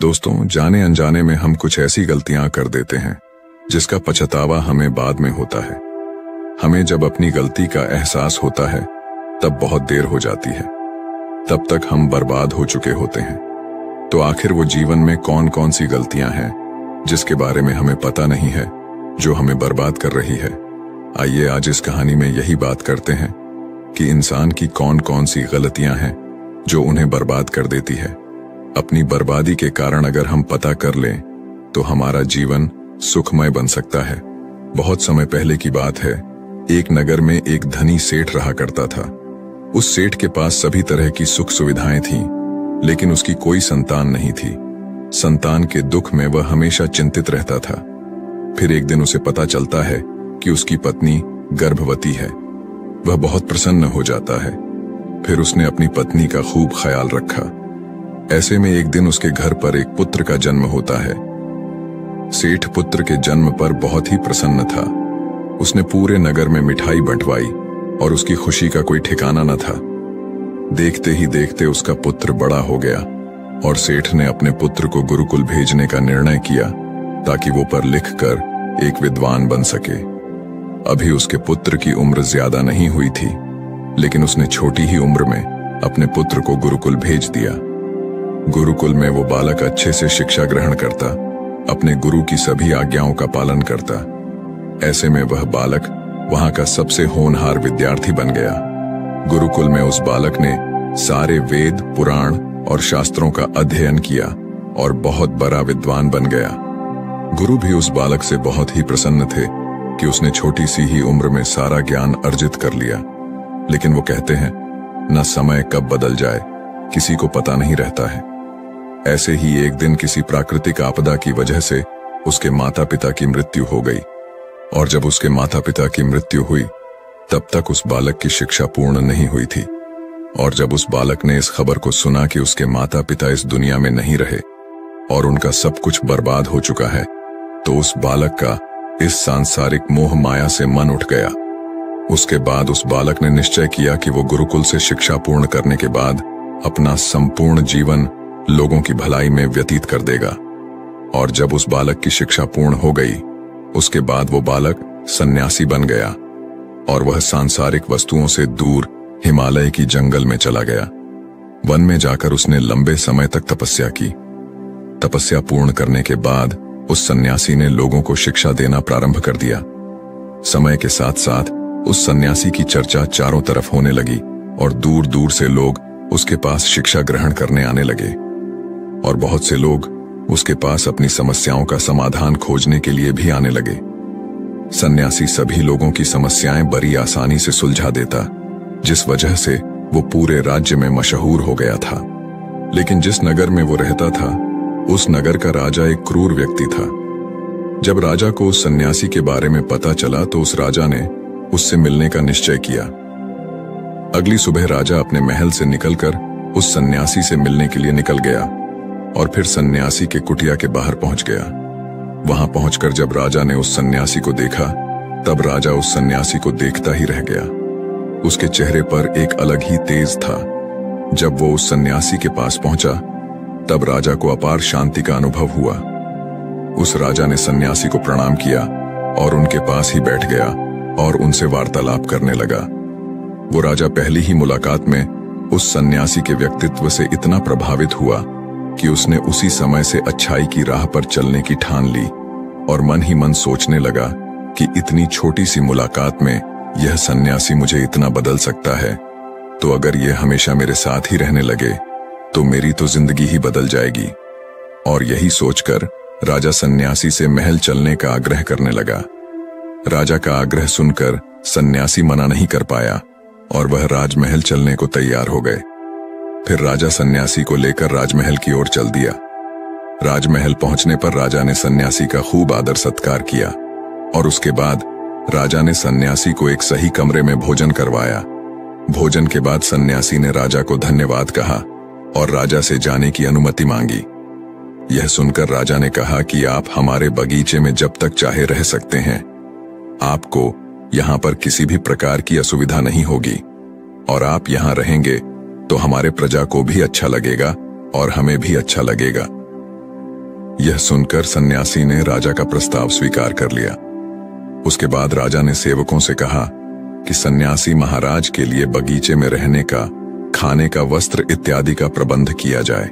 दोस्तों, जाने अनजाने में हम कुछ ऐसी गलतियां कर देते हैं जिसका पछतावा हमें बाद में होता है। हमें जब अपनी गलती का एहसास होता है तब बहुत देर हो जाती है। तब तक हम बर्बाद हो चुके होते हैं। तो आखिर वो जीवन में कौन कौन सी गलतियां हैं जिसके बारे में हमें पता नहीं है, जो हमें बर्बाद कर रही है। आइए आज इस कहानी में यही बात करते हैं कि इंसान की कौन कौन सी गलतियां हैं जो उन्हें बर्बाद कर देती है। अपनी बर्बादी के कारण अगर हम पता कर लें तो हमारा जीवन सुखमय बन सकता है। बहुत समय पहले की बात है, एक नगर में एक धनी सेठ रहा करता था। उस सेठ के पास सभी तरह की सुख सुविधाएं थीं, लेकिन उसकी कोई संतान नहीं थी। संतान के दुख में वह हमेशा चिंतित रहता था। फिर एक दिन उसे पता चलता है कि उसकी पत्नी गर्भवती है। वह बहुत प्रसन्न हो जाता है। फिर उसने अपनी पत्नी का खूब ख्याल रखा। ऐसे में एक दिन उसके घर पर एक पुत्र का जन्म होता है। सेठ पुत्र के जन्म पर बहुत ही प्रसन्न था। उसने पूरे नगर में मिठाई बंटवाई और उसकी खुशी का कोई ठिकाना न था। देखते ही देखते उसका पुत्र बड़ा हो गया और सेठ ने अपने पुत्र को गुरुकुल भेजने का निर्णय किया ताकि वो पढ़ लिख कर एक विद्वान बन सके। अभी उसके पुत्र की उम्र ज्यादा नहीं हुई थी, लेकिन उसने छोटी ही उम्र में अपने पुत्र को गुरुकुल भेज दिया। गुरुकुल में वो बालक अच्छे से शिक्षा ग्रहण करता, अपने गुरु की सभी आज्ञाओं का पालन करता। ऐसे में वह बालक वहां का सबसे होनहार विद्यार्थी बन गया। गुरुकुल में उस बालक ने सारे वेद, पुराण और शास्त्रों का अध्ययन किया और बहुत बड़ा विद्वान बन गया। गुरु भी उस बालक से बहुत ही प्रसन्न थे कि उसने छोटी सी ही उम्र में सारा ज्ञान अर्जित कर लिया। लेकिन वो कहते हैं, न समय कब बदल जाए किसी को पता नहीं रहता है। ऐसे ही एक दिन किसी प्राकृतिक आपदा की वजह से उसके माता पिता की मृत्यु हो गई। और जब उसके माता पिता की मृत्यु हुई तब तक उस बालक की शिक्षा पूर्ण नहीं हुई थी। और जब उस बालक ने इस खबर को सुना कि उसके माता पिता इस दुनिया में नहीं रहे और उनका सब कुछ बर्बाद हो चुका है, तो उस बालक का इस सांसारिक मोह माया से मन उठ गया। उसके बाद उस बालक ने निश्चय किया कि वो गुरुकुल से शिक्षा पूर्ण करने के बाद अपना संपूर्ण जीवन लोगों की भलाई में व्यतीत कर देगा। और जब उस बालक की शिक्षा पूर्ण हो गई, उसके बाद वो बालक सन्यासी बन गया और वह सांसारिक वस्तुओं से दूर हिमालय की जंगल में चला गया। वन में जाकर उसने लंबे समय तक तपस्या की। तपस्या पूर्ण करने के बाद उस सन्यासी ने लोगों को शिक्षा देना प्रारंभ कर दिया। समय के साथ साथ उस सन्यासी की चर्चा चारों तरफ होने लगी और दूर दूर से लोग उसके पास शिक्षा ग्रहण करने आने लगे। और बहुत से लोग उसके पास अपनी समस्याओं का समाधान खोजने के लिए भी आने लगे। सन्यासी सभी लोगों की समस्याएं बड़ी आसानी से सुलझा देता, जिस वजह से वो पूरे राज्य में मशहूर हो गया था। लेकिन जिस नगर में वो रहता था, उस नगर का राजा एक क्रूर व्यक्ति था। जब राजा को उस सन्यासी के बारे में पता चला तो उस राजा ने उससे मिलने का निश्चय किया। अगली सुबह राजा अपने महल से निकलकर उस सन्यासी से मिलने के लिए निकल गया और फिर सन्यासी के कुटिया के बाहर पहुंच गया। वहां पहुंचकर जब राजा ने उस सन्यासी को देखा, तब राजा उस सन्यासी को देखता ही रह गया। उसके चेहरे पर एक अलग ही तेज था। जब वो उस सन्यासी के पास पहुंचा, तब राजा को अपार शांति का अनुभव हुआ। उस राजा ने सन्यासी को प्रणाम किया और उनके पास ही बैठ गया और उनसे वार्तालाप करने लगा। वो राजा पहली ही मुलाकात में उस सन्यासी के व्यक्तित्व से इतना प्रभावित हुआ कि उसने उसी समय से अच्छाई की राह पर चलने की ठान ली और मन ही मन सोचने लगा कि इतनी छोटी सी मुलाकात में यह सन्यासी मुझे इतना बदल सकता है, तो अगर यह हमेशा मेरे साथ ही रहने लगे तो मेरी तो जिंदगी ही बदल जाएगी। और यही सोचकर राजा सन्यासी से महल चलने का आग्रह करने लगा। राजा का आग्रह सुनकर सन्यासी मना नहीं कर पाया और वह राजमहल चलने को तैयार हो गए। फिर राजा सन्यासी को लेकर राजमहल की ओर चल दिया। राजमहल पहुंचने पर राजा ने सन्यासी का खूब आदर सत्कार किया और उसके बाद राजा ने सन्यासी को एक सही कमरे में भोजन करवाया। भोजन के बाद सन्यासी ने राजा को धन्यवाद कहा और राजा से जाने की अनुमति मांगी। यह सुनकर राजा ने कहा कि आप हमारे बगीचे में जब तक चाहे रह सकते हैं। आपको यहाँ पर किसी भी प्रकार की असुविधा नहीं होगी और आप यहाँ रहेंगे तो हमारे प्रजा को भी अच्छा लगेगा और हमें भी अच्छा लगेगा। यह सुनकर सन्यासी ने राजा का प्रस्ताव स्वीकार कर लिया। उसके बाद राजा ने सेवकों से कहा कि सन्यासी महाराज के लिए बगीचे में रहने का, खाने का, वस्त्र इत्यादि का प्रबंध किया जाए।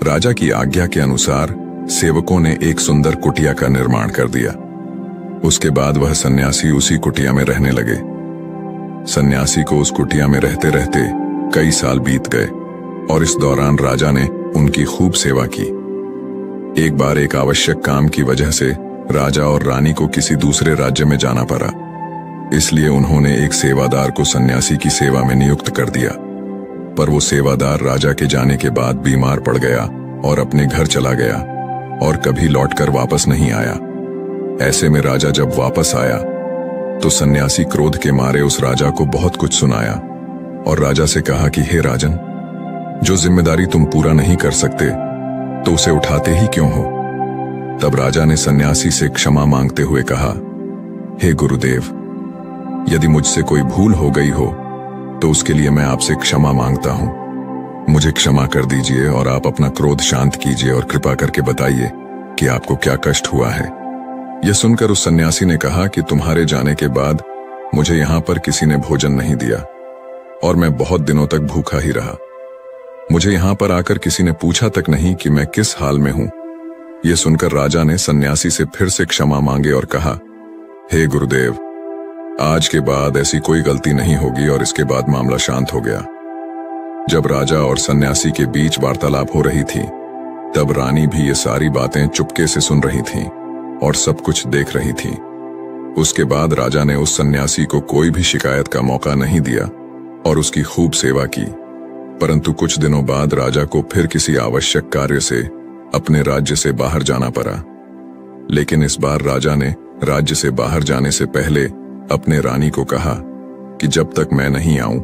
राजा की आज्ञा के अनुसार सेवकों ने एक सुंदर कुटिया का निर्माण कर दिया। उसके बाद वह सन्यासी उसी कुटिया में रहने लगे। सन्यासी को उस कुटिया में रहते रहते कई साल बीत गए और इस दौरान राजा ने उनकी खूब सेवा की। एक बार एक आवश्यक काम की वजह से राजा और रानी को किसी दूसरे राज्य में जाना पड़ा, इसलिए उन्होंने एक सेवादार को सन्यासी की सेवा में नियुक्त कर दिया। पर वो सेवादार राजा के जाने के बाद बीमार पड़ गया और अपने घर चला गया और कभी लौटकर वापस नहीं आया। ऐसे में राजा जब वापस आया तो सन्यासी क्रोध के मारे उस राजा को बहुत कुछ सुनाया और राजा से कहा कि हे राजन, जो जिम्मेदारी तुम पूरा नहीं कर सकते तो उसे उठाते ही क्यों हो। तब राजा ने सन्यासी से क्षमा मांगते हुए कहा, हे गुरुदेव, यदि मुझसे कोई भूल हो गई हो तो उसके लिए मैं आपसे क्षमा मांगता हूं। मुझे क्षमा कर दीजिए और आप अपना क्रोध शांत कीजिए और कृपा करके बताइए कि आपको क्या कष्ट हुआ है। यह सुनकर उस सन्यासी ने कहा कि तुम्हारे जाने के बाद मुझे यहां पर किसी ने भोजन नहीं दिया और मैं बहुत दिनों तक भूखा ही रहा। मुझे यहां पर आकर किसी ने पूछा तक नहीं कि मैं किस हाल में हूं। यह सुनकर राजा ने सन्यासी से फिर से क्षमा मांगे और कहा, हे गुरुदेव, आज के बाद ऐसी कोई गलती नहीं होगी। और इसके बाद मामला शांत हो गया। जब राजा और सन्यासी के बीच वार्तालाप हो रही थी तब रानी भी ये सारी बातें चुपके से सुन रही थी और सब कुछ देख रही थी। उसके बाद राजा ने उस सन्यासी को कोई भी शिकायत का मौका नहीं दिया और उसकी खूब सेवा की। परंतु कुछ दिनों बाद राजा को फिर किसी आवश्यक कार्य से अपने राज्य से बाहर जाना पड़ा। लेकिन इस बार राजा ने राज्य से बाहर जाने से पहले अपने रानी को कहा कि जब तक मैं नहीं आऊं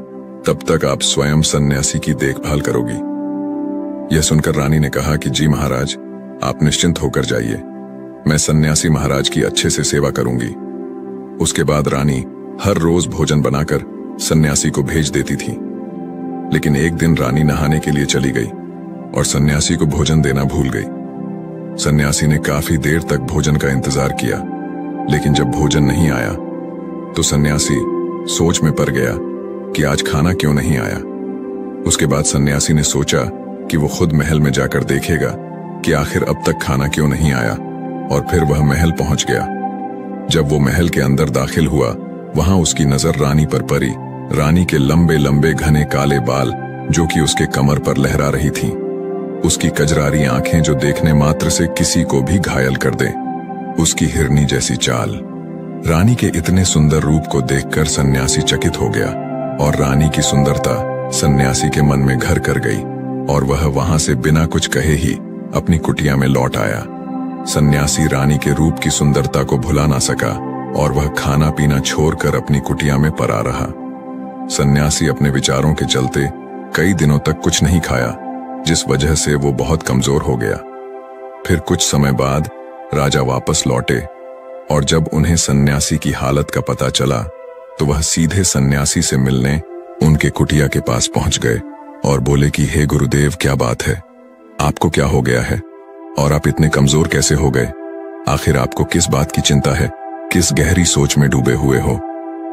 तब तक आप स्वयं सन्यासी की देखभाल करोगी। यह सुनकर रानी ने कहा कि जी महाराज, आप निश्चिंत होकर जाइए, मैं सन्यासी महाराज की अच्छे से सेवा करूंगी। उसके बाद रानी हर रोज भोजन बनाकर सन्यासी को भेज देती थी। लेकिन एक दिन रानी नहाने के लिए चली गई और सन्यासी को भोजन देना भूल गई। सन्यासी ने काफी देर तक भोजन का इंतजार किया, लेकिन जब भोजन नहीं आया तो सन्यासी सोच में पड़ गया कि आज खाना क्यों नहीं आया। उसके बाद सन्यासी ने सोचा कि वो खुद महल में जाकर देखेगा कि आखिर अब तक खाना क्यों नहीं आया, और फिर वह महल पहुंच गया। जब वो महल के अंदर दाखिल हुआ, वहां उसकी नजर रानी पर पड़ी। रानी के लंबे लंबे घने काले बाल जो कि उसके कमर पर लहरा रही थीं, उसकी कजरारी आंखें जो देखने मात्र से किसी को भी घायल कर दे, उसकी हिरनी जैसी चाल। रानी के इतने सुंदर रूप को देखकर सन्यासी चकित हो गया और रानी की सुंदरता सन्यासी के मन में घर कर गई और वह वहां से बिना कुछ कहे ही अपनी कुटिया में लौट आया। सन्यासी रानी के रूप की सुंदरता को भुला ना सका और वह खाना पीना छोड़कर अपनी कुटिया में पड़ा रहा। सन्यासी अपने विचारों के चलते कई दिनों तक कुछ नहीं खाया, जिस वजह से वो बहुत कमजोर हो गया। फिर कुछ समय बाद राजा वापस लौटे और जब उन्हें सन्यासी की हालत का पता चला तो वह सीधे सन्यासी से मिलने उनके कुटिया के पास पहुंच गए और बोले कि हे गुरुदेव, क्या बात है, आपको क्या हो गया है और आप इतने कमजोर कैसे हो गए? आखिर आपको किस बात की चिंता है? किस गहरी सोच में डूबे हुए हो?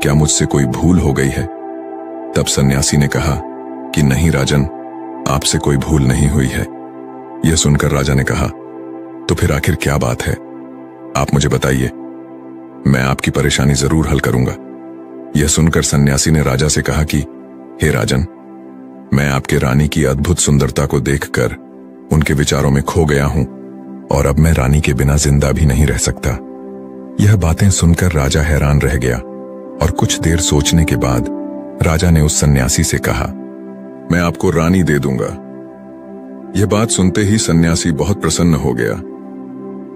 क्या मुझसे कोई भूल हो गई है? तब सन्यासी ने कहा कि नहीं राजन, आपसे कोई भूल नहीं हुई है। यह सुनकर राजा ने कहा, तो फिर आखिर क्या बात है, आप मुझे बताइए, मैं आपकी परेशानी जरूर हल करूंगा। यह सुनकर सन्यासी ने राजा से कहा कि हे राजन, मैं आपके रानी की अद्भुत सुंदरता को देखकर उनके विचारों में खो गया हूं और अब मैं रानी के बिना जिंदा भी नहीं रह सकता। यह बातें सुनकर राजा हैरान रह गया और कुछ देर सोचने के बाद राजा ने उस सन्यासी से कहा, मैं आपको रानी दे दूंगा। यह बात सुनते ही सन्यासी बहुत प्रसन्न हो गया।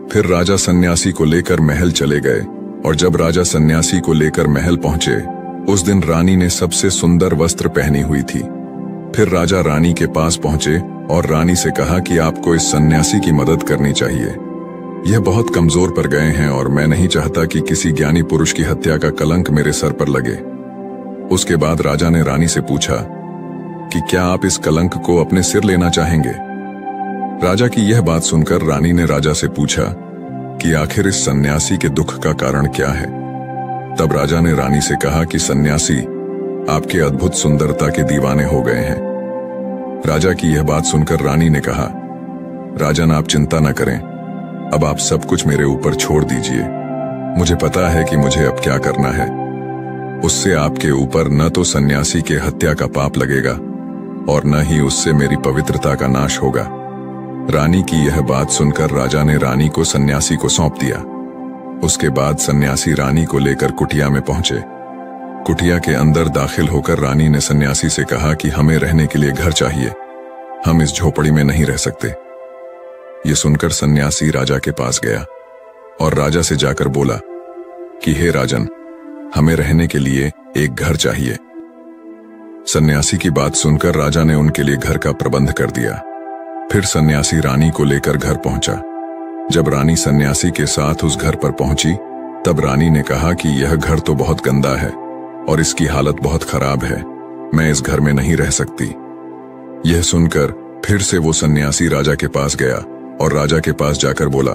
फिर राजा सन्यासी को लेकर महल चले गए और जब राजा सन्यासी को लेकर महल पहुंचे, उस दिन रानी ने सबसे सुंदर वस्त्र पहनी हुई थी। फिर राजा रानी के पास पहुंचे और रानी से कहा कि आपको इस सन्यासी की मदद करनी चाहिए। यह बहुत कमजोर पड़ गए हैं और मैं नहीं चाहता कि किसी ज्ञानी पुरुष की हत्या का कलंक मेरे सर पर लगे। उसके बाद राजा ने रानी से पूछा कि क्या आप इस कलंक को अपने सिर लेना चाहेंगे? राजा की यह बात सुनकर रानी ने राजा से पूछा कि आखिर इस सन्यासी के दुख का कारण क्या है। तब राजा ने रानी से कहा कि सन्यासी आपके अद्भुत सुंदरता के दीवाने हो गए हैं। राजा की यह बात सुनकर रानी ने कहा, राजन आप चिंता न करें, अब आप सब कुछ मेरे ऊपर छोड़ दीजिए। मुझे पता है कि मुझे अब क्या करना है। उससे आपके ऊपर न तो सन्यासी के हत्या का पाप लगेगा और न ही उससे मेरी पवित्रता का नाश होगा। रानी की यह बात सुनकर राजा ने रानी को सन्यासी को सौंप दिया। उसके बाद सन्यासी रानी को लेकर कुटिया में पहुंचे। कुटिया के अंदर दाखिल होकर रानी ने सन्यासी से कहा कि हमें रहने के लिए घर चाहिए, हम इस झोपड़ी में नहीं रह सकते। ये सुनकर सन्यासी राजा के पास गया और राजा से जाकर बोला कि हे राजन, हमें रहने के लिए एक घर चाहिए। सन्यासी की बात सुनकर राजा ने उनके लिए घर का प्रबंध कर दिया। फिर सन्यासी रानी को लेकर घर पहुंचा। जब रानी सन्यासी के साथ उस घर पर पहुंची, तब रानी ने कहा कि यह घर तो बहुत गंदा है और इसकी हालत बहुत खराब है, मैं इस घर में नहीं रह सकती। यह सुनकर फिर से वो सन्यासी राजा के पास गया और राजा के पास जाकर बोला,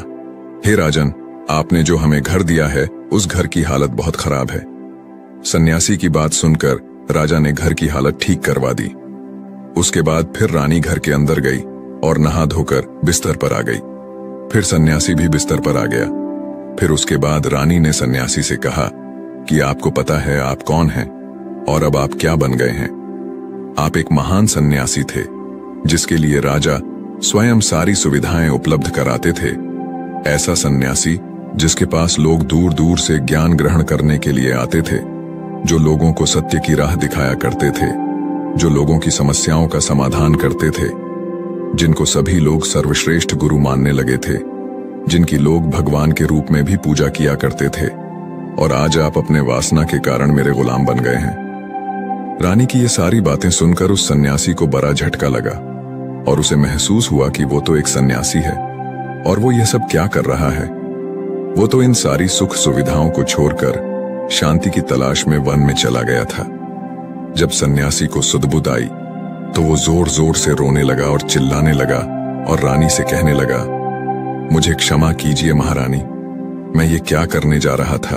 हे राजन, आपने जो हमें घर दिया है उस घर की हालत बहुत खराब है। सन्यासी की बात सुनकर राजा ने घर की हालत ठीक करवा दी। उसके बाद फिर रानी घर के अंदर गई और नहा धोकर बिस्तर पर आ गई। फिर सन्यासी भी बिस्तर पर आ गया। फिर उसके बाद रानी ने सन्यासी से कहा कि आपको पता है आप कौन हैं और अब आप क्या बन गए हैं। आप एक महान सन्यासी थे जिसके लिए राजा स्वयं सारी सुविधाएं उपलब्ध कराते थे। ऐसा सन्यासी जिसके पास लोग दूर दूर से ज्ञान ग्रहण करने के लिए आते थे, जो लोगों को सत्य की राह दिखाया करते थे, जो लोगों की समस्याओं का समाधान करते थे, जिनको सभी लोग सर्वश्रेष्ठ गुरु मानने लगे थे, जिनकी लोग भगवान के रूप में भी पूजा किया करते थे। और आज आप अपने वासना के कारण मेरे गुलाम बन गए हैं। रानी की ये सारी बातें सुनकर उस सन्यासी को बड़ा झटका लगा और उसे महसूस हुआ कि वो तो एक सन्यासी है और वो ये सब क्या कर रहा है। वो तो इन सारी सुख सुविधाओं को छोड़कर शांति की तलाश में वन में चला गया था। जब सन्यासी को सुध-बुध आई तो वो जोर जोर से रोने लगा और चिल्लाने लगा और रानी से कहने लगा, मुझे क्षमा कीजिए महारानी, मैं ये क्या करने जा रहा था।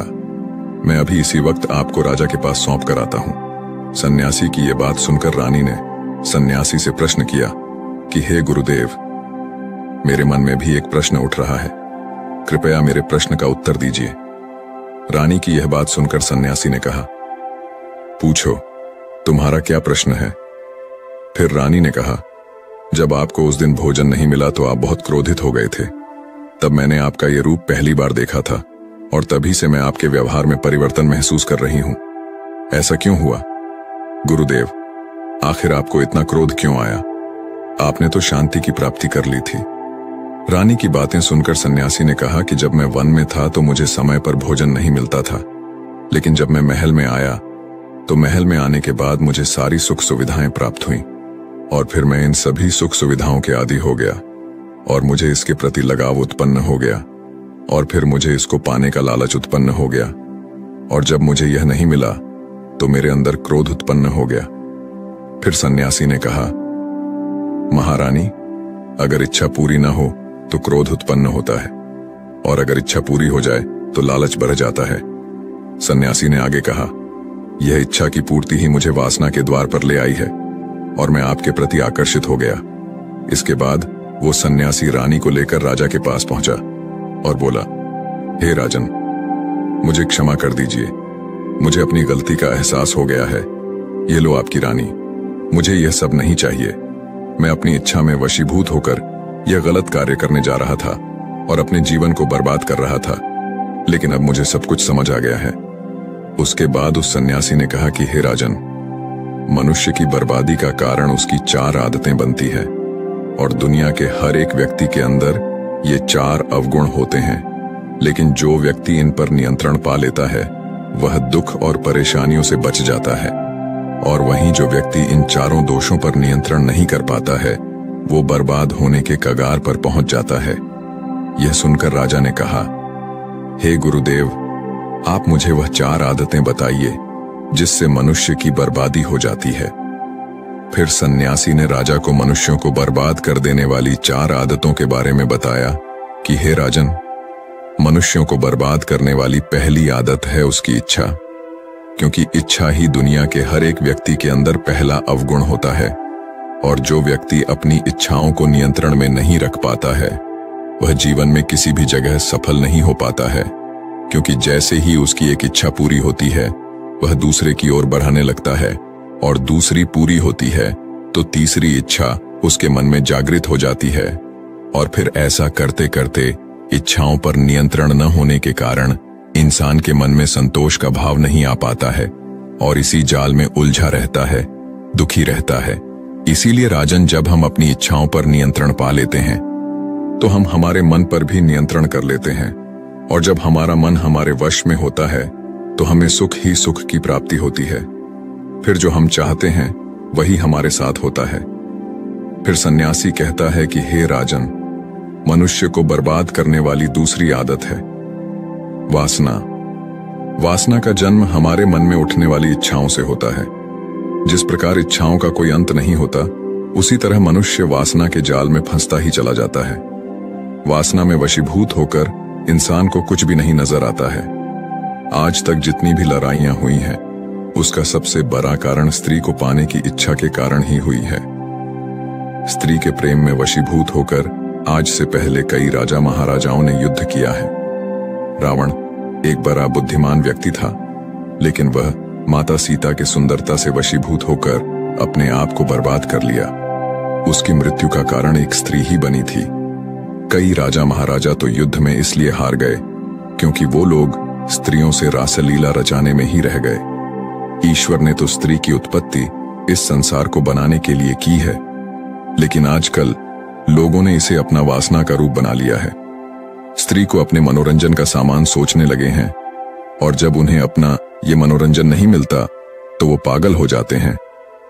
मैं अभी इसी वक्त आपको राजा के पास सौंप कर आता हूं। सन्यासी की ये बात सुनकर रानी ने सन्यासी से प्रश्न किया कि हे गुरुदेव, मेरे मन में भी एक प्रश्न उठ रहा है, कृपया मेरे प्रश्न का उत्तर दीजिए। रानी की यह बात सुनकर सन्यासी ने कहा, पूछो, तुम्हारा क्या प्रश्न है। फिर रानी ने कहा, जब आपको उस दिन भोजन नहीं मिला तो आप बहुत क्रोधित हो गए थे। तब मैंने आपका ये रूप पहली बार देखा था और तभी से मैं आपके व्यवहार में परिवर्तन महसूस कर रही हूं। ऐसा क्यों हुआ गुरुदेव? आखिर आपको इतना क्रोध क्यों आया? आपने तो शांति की प्राप्ति कर ली थी। रानी की बातें सुनकर सन्यासी ने कहा कि जब मैं वन में था तो मुझे समय पर भोजन नहीं मिलता था, लेकिन जब मैं महल में आया तो महल में आने के बाद मुझे सारी सुख सुविधाएं प्राप्त हुई और फिर मैं इन सभी सुख सुविधाओं के आदी हो गया और मुझे इसके प्रति लगाव उत्पन्न हो गया और फिर मुझे इसको पाने का लालच उत्पन्न हो गया और जब मुझे यह नहीं मिला तो मेरे अंदर क्रोध उत्पन्न हो गया। फिर सन्यासी ने कहा, महारानी, अगर इच्छा पूरी न हो तो क्रोध उत्पन्न होता है और अगर इच्छा पूरी हो जाए तो लालच बढ़ जाता है। सन्यासी ने आगे कहा, यह इच्छा की पूर्ति ही मुझे वासना के द्वार पर ले आई है और मैं आपके प्रति आकर्षित हो गया। इसके बाद वो सन्यासी रानी को लेकर राजा के पास पहुंचा और बोला, हे राजन, मुझे क्षमा कर दीजिए, मुझे अपनी गलती का एहसास हो गया है। ये लो आपकी रानी, मुझे यह सब नहीं चाहिए। मैं अपनी इच्छा में वशीभूत होकर यह गलत कार्य करने जा रहा था और अपने जीवन को बर्बाद कर रहा था, लेकिन अब मुझे सब कुछ समझ आ गया है। उसके बाद उस सन्यासी ने कहा कि हे राजन, मनुष्य की बर्बादी का कारण उसकी 4 आदतें बनती है और दुनिया के हर एक व्यक्ति के अंदर ये 4 अवगुण होते हैं, लेकिन जो व्यक्ति इन पर नियंत्रण पा लेता है वह दुख और परेशानियों से बच जाता है और वहीं जो व्यक्ति इन 4 दोषों पर नियंत्रण नहीं कर पाता है वो बर्बाद होने के कगार पर पहुंच जाता है। यह सुनकर राजा ने कहा, हे गुरुदेव, आप मुझे वह 4 आदतें बताइए जिससे मनुष्य की बर्बादी हो जाती है। फिर सन्यासी ने राजा को मनुष्यों को बर्बाद कर देने वाली 4 आदतों के बारे में बताया कि हे राजन, मनुष्यों को बर्बाद करने वाली पहली आदत है उसकी इच्छा, क्योंकि इच्छा ही दुनिया के हर एक व्यक्ति के अंदर पहला अवगुण होता है। और जो व्यक्ति अपनी इच्छाओं को नियंत्रण में नहीं रख पाता है वह जीवन में किसी भी जगह सफल नहीं हो पाता है, क्योंकि जैसे ही उसकी एक इच्छा पूरी होती है वह दूसरे की ओर बढ़ाने लगता है, और दूसरी पूरी होती है तो तीसरी इच्छा उसके मन में जागृत हो जाती है, और फिर ऐसा करते करते इच्छाओं पर नियंत्रण न होने के कारण इंसान के मन में संतोष का भाव नहीं आ पाता है और इसी जाल में उलझा रहता है, दुखी रहता है। इसीलिए राजन, जब हम अपनी इच्छाओं पर नियंत्रण पा लेते हैं तो हम हमारे मन पर भी नियंत्रण कर लेते हैं, और जब हमारा मन हमारे वश में होता है तो हमें सुख ही सुख की प्राप्ति होती है। फिर जो हम चाहते हैं वही हमारे साथ होता है। फिर सन्यासी कहता है कि हे राजन, मनुष्य को बर्बाद करने वाली दूसरी आदत है वासना। वासना का जन्म हमारे मन में उठने वाली इच्छाओं से होता है। जिस प्रकार इच्छाओं का कोई अंत नहीं होता, उसी तरह मनुष्य वासना के जाल में फंसता ही चला जाता है। वासना में वशीभूत होकर इंसान को कुछ भी नहीं नजर आता है। आज तक जितनी भी लड़ाइयां हुई हैं, उसका सबसे बड़ा कारण स्त्री को पाने की इच्छा के कारण ही हुई है। स्त्री के प्रेम में वशीभूत होकर आज से पहले कई राजा महाराजाओं ने युद्ध किया है। रावण एक बड़ा बुद्धिमान व्यक्ति था, लेकिन वह माता सीता की सुंदरता से वशीभूत होकर अपने आप को बर्बाद कर लिया। उसकी मृत्यु का कारण एक स्त्री ही बनी थी। कई राजा महाराजा तो युद्ध में इसलिए हार गए क्योंकि वो लोग स्त्रियों से रासलीला रचाने में ही रह गए। ईश्वर ने तो स्त्री की उत्पत्ति इस संसार को बनाने के लिए की है, लेकिन आजकल लोगों ने इसे अपना वासना का रूप बना लिया है। स्त्री को अपने मनोरंजन का सामान सोचने लगे हैं, और जब उन्हें अपना ये मनोरंजन नहीं मिलता तो वो पागल हो जाते हैं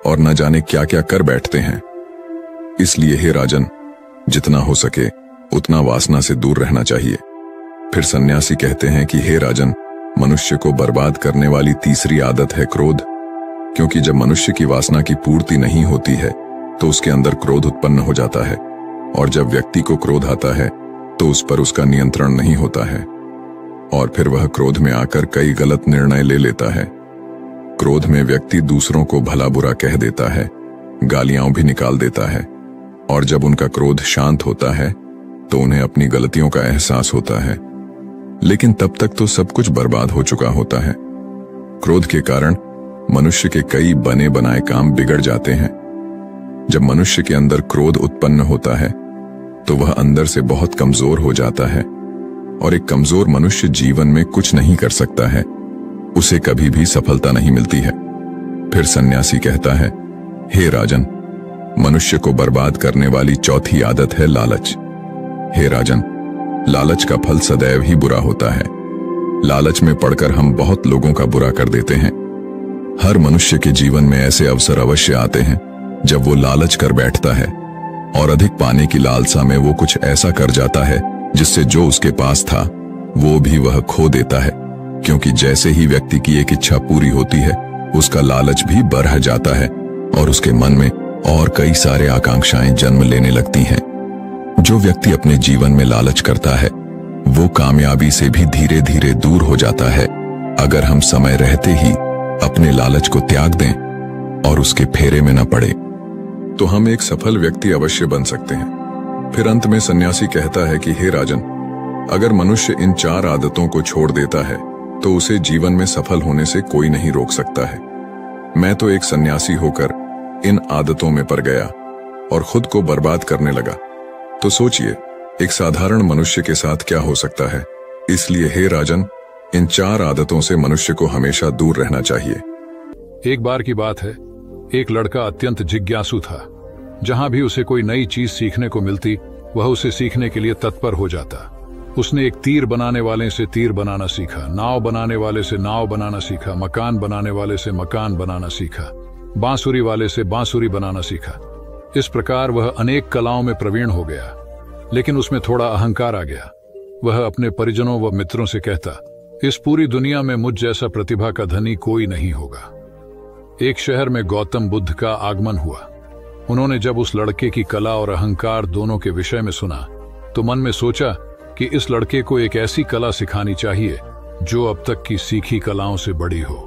और न जाने क्या क्या कर बैठते हैं। इसलिए हे राजन, जितना हो सके उतना वासना से दूर रहना चाहिए। फिर सन्यासी कहते हैं कि हे राजन, मनुष्य को बर्बाद करने वाली तीसरी आदत है क्रोध, क्योंकि जब मनुष्य की वासना की पूर्ति नहीं होती है तो उसके अंदर क्रोध उत्पन्न हो जाता है, और जब व्यक्ति को क्रोध आता है तो उस पर उसका नियंत्रण नहीं होता है, और फिर वह क्रोध में आकर कई गलत निर्णय ले लेता है। क्रोध में व्यक्ति दूसरों को भला बुरा कह देता है, गालियां भी निकाल देता है, और जब उनका क्रोध शांत होता है तो उन्हें अपनी गलतियों का एहसास होता है, लेकिन तब तक तो सब कुछ बर्बाद हो चुका होता है। क्रोध के कारण मनुष्य के कई बने बनाए काम बिगड़ जाते हैं। जब मनुष्य के अंदर क्रोध उत्पन्न होता है तो वह अंदर से बहुत कमजोर हो जाता है, और एक कमजोर मनुष्य जीवन में कुछ नहीं कर सकता है, उसे कभी भी सफलता नहीं मिलती है। फिर सन्यासी कहता है, हे राजन, मनुष्य को बर्बाद करने वाली चौथी आदत है लालच। हे राजन, लालच का फल सदैव ही बुरा होता है। लालच में पड़कर हम बहुत लोगों का बुरा कर देते हैं। हर मनुष्य के जीवन में ऐसे अवसर अवश्य आते हैं जब वो लालच कर बैठता है, और अधिक पाने की लालसा में वो कुछ ऐसा कर जाता है जिससे जो उसके पास था वो भी वह खो देता है, क्योंकि जैसे ही व्यक्ति की एक इच्छा पूरी होती है उसका लालच भी बढ़ जाता है और उसके मन में और कई सारे आकांक्षाएं जन्म लेने लगती हैं। जो व्यक्ति अपने जीवन में लालच करता है वो कामयाबी से भी धीरे धीरे दूर हो जाता है, अगर हम समय रहते ही अपने लालच को त्याग दें और उसके फेरे में न पड़े तो हम एक सफल व्यक्ति अवश्य बन सकते हैं। फिर अंत में सन्यासी कहता है कि हे राजन, अगर मनुष्य इन 4 आदतों को छोड़ देता है तो उसे जीवन में सफल होने से कोई नहीं रोक सकता है। मैं तो एक सन्यासी होकर इन आदतों में पड़ गया और खुद को बर्बाद करने लगा। तो सोचिए, एक साधारण मनुष्य के साथ क्या हो सकता है। इसलिए हे राजन, इन 4 आदतों से मनुष्य को हमेशा दूर रहना चाहिए। एक बार की बात है, एक लड़का अत्यंत जिज्ञासु था। जहां भी उसे कोई नई चीज सीखने को मिलती वह उसे सीखने के लिए तत्पर हो जाता। उसने एक तीर बनाने वाले से तीर बनाना सीखा, नाव बनाने वाले से नाव बनाना सीखा, मकान बनाने वाले से मकान बनाना सीखा, बांसुरी वाले से बांसुरी बनाना सीखा। इस प्रकार वह अनेक कलाओं में प्रवीण हो गया, लेकिन उसमें थोड़ा अहंकार आ गया। वह अपने परिजनों व मित्रों से कहता, इस पूरी दुनिया में मुझ जैसा प्रतिभा का धनी कोई नहीं होगा। एक शहर में गौतम बुद्ध का आगमन हुआ। उन्होंने जब उस लड़के की कला और अहंकार दोनों के विषय में सुना तो मन में सोचा कि इस लड़के को एक ऐसी कला सिखानी चाहिए जो अब तक की सीखी कलाओं से बड़ी हो।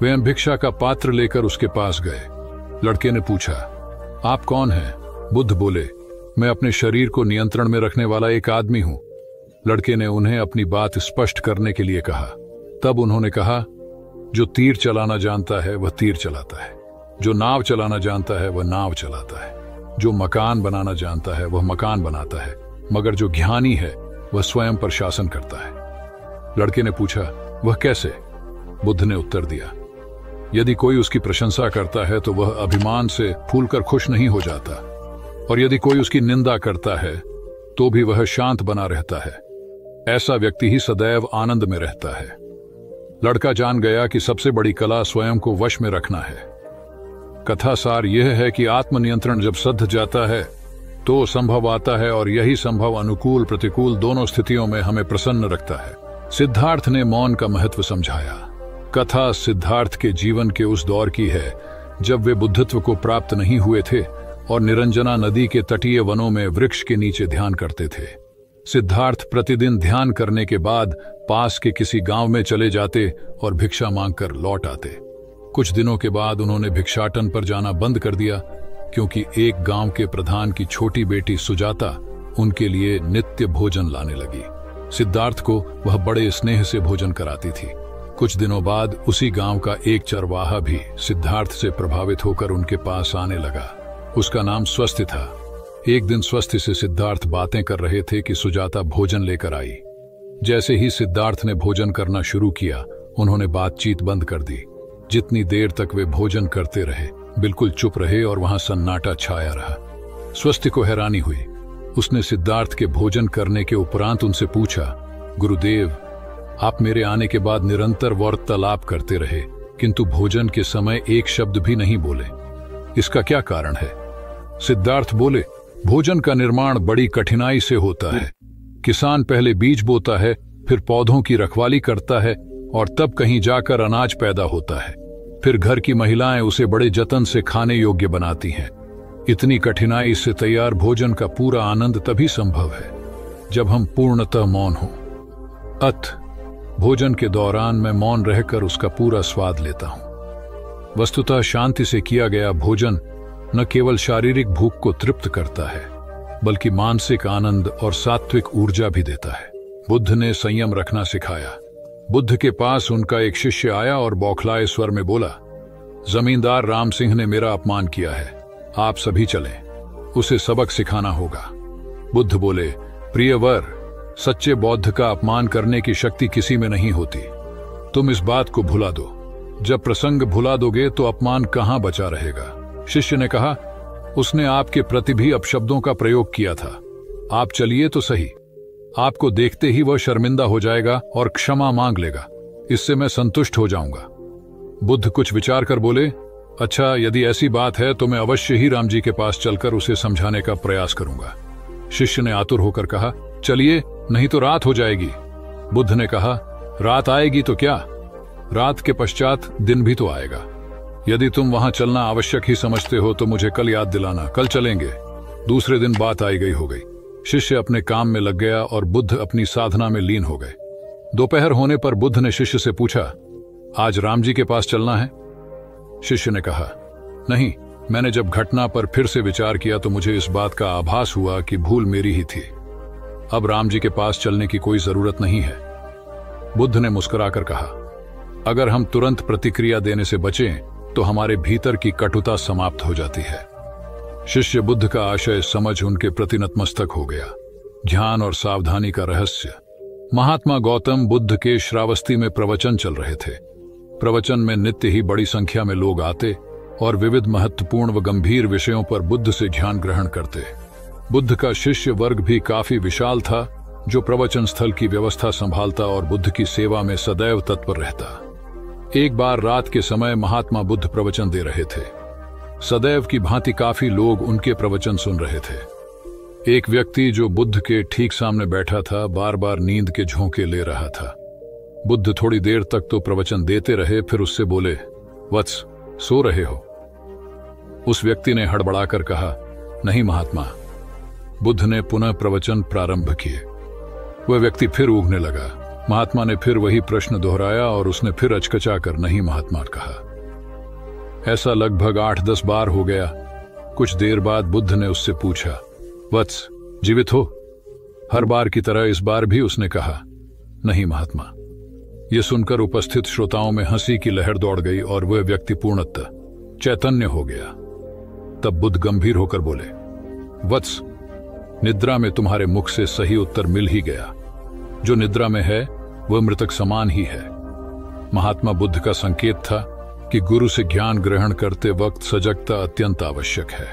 वे भिक्षा का पात्र लेकर उसके पास गए। लड़के ने पूछा, आप कौन हैं? बुद्ध बोले, मैं अपने शरीर को नियंत्रण में रखने वाला एक आदमी हूं। लड़के ने उन्हें अपनी बात स्पष्ट करने के लिए कहा। तब उन्होंने कहा, जो तीर चलाना जानता है वह तीर चलाता है, जो नाव चलाना जानता है वह नाव चलाता है, जो मकान बनाना जानता है वह मकान बनाता है, मगर जो ज्ञानी है वह स्वयं पर शासन करता है। लड़के ने पूछा, वह कैसे? बुद्ध ने उत्तर दिया, यदि कोई उसकी प्रशंसा करता है तो वह अभिमान से फूलकर खुश नहीं हो जाता, और यदि कोई उसकी निंदा करता है तो भी वह शांत बना रहता है। ऐसा व्यक्ति ही सदैव आनंद में रहता है। लड़का जान गया कि सबसे बड़ी कला स्वयं को वश में रखना है। कथा सार यह है कि आत्मनियंत्रण जब सध जाता है तो संभव आता है, और यही संभव अनुकूल प्रतिकूल दोनों स्थितियों में हमें प्रसन्न रखता है। सिद्धार्थ ने मौन का महत्व समझाया। कथा सिद्धार्थ के जीवन के उस दौर की है जब वे बुद्धत्व को प्राप्त नहीं हुए थे और निरंजना नदी के तटीय वनों में वृक्ष के नीचे ध्यान करते थे। सिद्धार्थ प्रतिदिन ध्यान करने के बाद पास के किसी गांव में चले जाते और भिक्षा मांगकर लौट आते। कुछ दिनों के बाद उन्होंने भिक्षाटन पर जाना बंद कर दिया, क्योंकि एक गांव के प्रधान की छोटी बेटी सुजाता उनके लिए नित्य भोजन लाने लगी। सिद्धार्थ को वह बड़े स्नेह से भोजन कराती थी। कुछ दिनों बाद उसी गांव का एक चरवाहा भी सिद्धार्थ से प्रभावित होकर उनके पास आने लगा। उसका नाम स्वस्थ था। एक दिन स्वस्थ से सिद्धार्थ बातें कर रहे थे कि सुजाता भोजन लेकर आई। जैसे ही सिद्धार्थ ने भोजन करना शुरू किया, उन्होंने बातचीत बंद कर दी। जितनी देर तक वे भोजन करते रहे, बिल्कुल चुप रहे और वहां सन्नाटा छाया रहा। स्वस्थ को हैरानी हुई। उसने सिद्धार्थ के भोजन करने के उपरांत उनसे पूछा, गुरुदेव, आप मेरे आने के बाद निरंतर वार्तालाप करते रहे, किंतु भोजन के समय एक शब्द भी नहीं बोले। इसका क्या कारण है? सिद्धार्थ बोले, भोजन का निर्माण बड़ी कठिनाई से होता है। किसान पहले बीज बोता है, फिर पौधों की रखवाली करता है, और तब कहीं जाकर अनाज पैदा होता है। फिर घर की महिलाएं उसे बड़े जतन से खाने योग्य बनाती हैं। इतनी कठिनाई से तैयार भोजन का पूरा आनंद तभी संभव है जब हम पूर्णतः मौन हों। भोजन के दौरान मैं मौन रहकर उसका पूरा स्वाद लेता हूं। वस्तुतः शांति से किया गया भोजन न केवल शारीरिक भूख को तृप्त करता है, बल्कि मानसिक आनंद और सात्विक ऊर्जा भी देता है। बुद्ध ने संयम रखना सिखाया। बुद्ध के पास उनका एक शिष्य आया और बौखलाए स्वर में बोला, जमींदार राम सिंह ने मेरा अपमान किया है, आप सभी चलें, उसे सबक सिखाना होगा। बुद्ध बोले, प्रियवर, सच्चे बौद्ध का अपमान करने की शक्ति किसी में नहीं होती। तुम इस बात को भुला दो। जब प्रसंग भुला दोगे तो अपमान कहां बचा रहेगा। शिष्य ने कहा, उसने आपके प्रति भी अपशब्दों का प्रयोग किया था। आप चलिए तो सही। आपको देखते ही वह शर्मिंदा हो जाएगा और क्षमा मांग लेगा। इससे मैं संतुष्ट हो जाऊंगा। बुद्ध कुछ विचार कर बोले, अच्छा, यदि ऐसी बात है तो मैं अवश्य ही राम जी के पास चलकर उसे समझाने का प्रयास करूंगा। शिष्य ने आतुर होकर कहा, चलिए, नहीं तो रात हो जाएगी। बुद्ध ने कहा, रात आएगी तो क्या, रात के पश्चात दिन भी तो आएगा। यदि तुम वहां चलना आवश्यक ही समझते हो तो मुझे कल याद दिलाना, कल चलेंगे। दूसरे दिन बात आई गई हो गई। शिष्य अपने काम में लग गया और बुद्ध अपनी साधना में लीन हो गए। दोपहर होने पर बुद्ध ने शिष्य से पूछा, आज राम जी के पास चलना है? शिष्य ने कहा, नहीं, मैंने जब घटना पर फिर से विचार किया तो मुझे इस बात का आभास हुआ कि भूल मेरी ही थी। अब राम जी के पास चलने की कोई जरूरत नहीं है। बुद्ध ने मुस्कुराकर कहा, अगर हम तुरंत प्रतिक्रिया देने से बचें तो हमारे भीतर की कटुता समाप्त हो जाती है। शिष्य बुद्ध का आशय समझ उनके प्रति नतमस्तक हो गया। ध्यान और सावधानी का रहस्य। महात्मा गौतम बुद्ध के श्रावस्ती में प्रवचन चल रहे थे। प्रवचन में नित्य ही बड़ी संख्या में लोग आते और विविध महत्वपूर्ण व गंभीर विषयों पर बुद्ध से ध्यान ग्रहण करते। बुद्ध का शिष्य वर्ग भी काफी विशाल था, जो प्रवचन स्थल की व्यवस्था संभालता और बुद्ध की सेवा में सदैव तत्पर रहता। एक बार रात के समय महात्मा बुद्ध प्रवचन दे रहे थे। सदैव की भांति काफी लोग उनके प्रवचन सुन रहे थे। एक व्यक्ति जो बुद्ध के ठीक सामने बैठा था, बार बार नींद के झोंके ले रहा था। बुद्ध थोड़ी देर तक तो प्रवचन देते रहे, फिर उससे बोले, वत्स, सो रहे हो? उस व्यक्ति ने हड़बड़ाकर कहा, नहीं महात्मा। बुद्ध ने पुनः प्रवचन प्रारंभ किए। वह व्यक्ति फिर ऊँघने लगा। महात्मा ने फिर वही प्रश्न दोहराया और उसने फिर अचकचा कर नहीं महात्मा कहा। ऐसा लगभग 8-10 बार हो गया। कुछ देर बाद बुद्ध ने उससे पूछा, वत्स, जीवित हो? हर बार की तरह इस बार भी उसने कहा, नहीं महात्मा। यह सुनकर उपस्थित श्रोताओं में हंसी की लहर दौड़ गई और वह व्यक्ति पूर्णतः चैतन्य हो गया। तब बुद्ध गंभीर होकर बोले, वत्स, निद्रा में तुम्हारे मुख से सही उत्तर मिल ही गया। जो निद्रा में है वह मृतक समान ही है। महात्मा बुद्ध का संकेत था कि गुरु से ज्ञान ग्रहण करते वक्त सजगता अत्यंत आवश्यक है।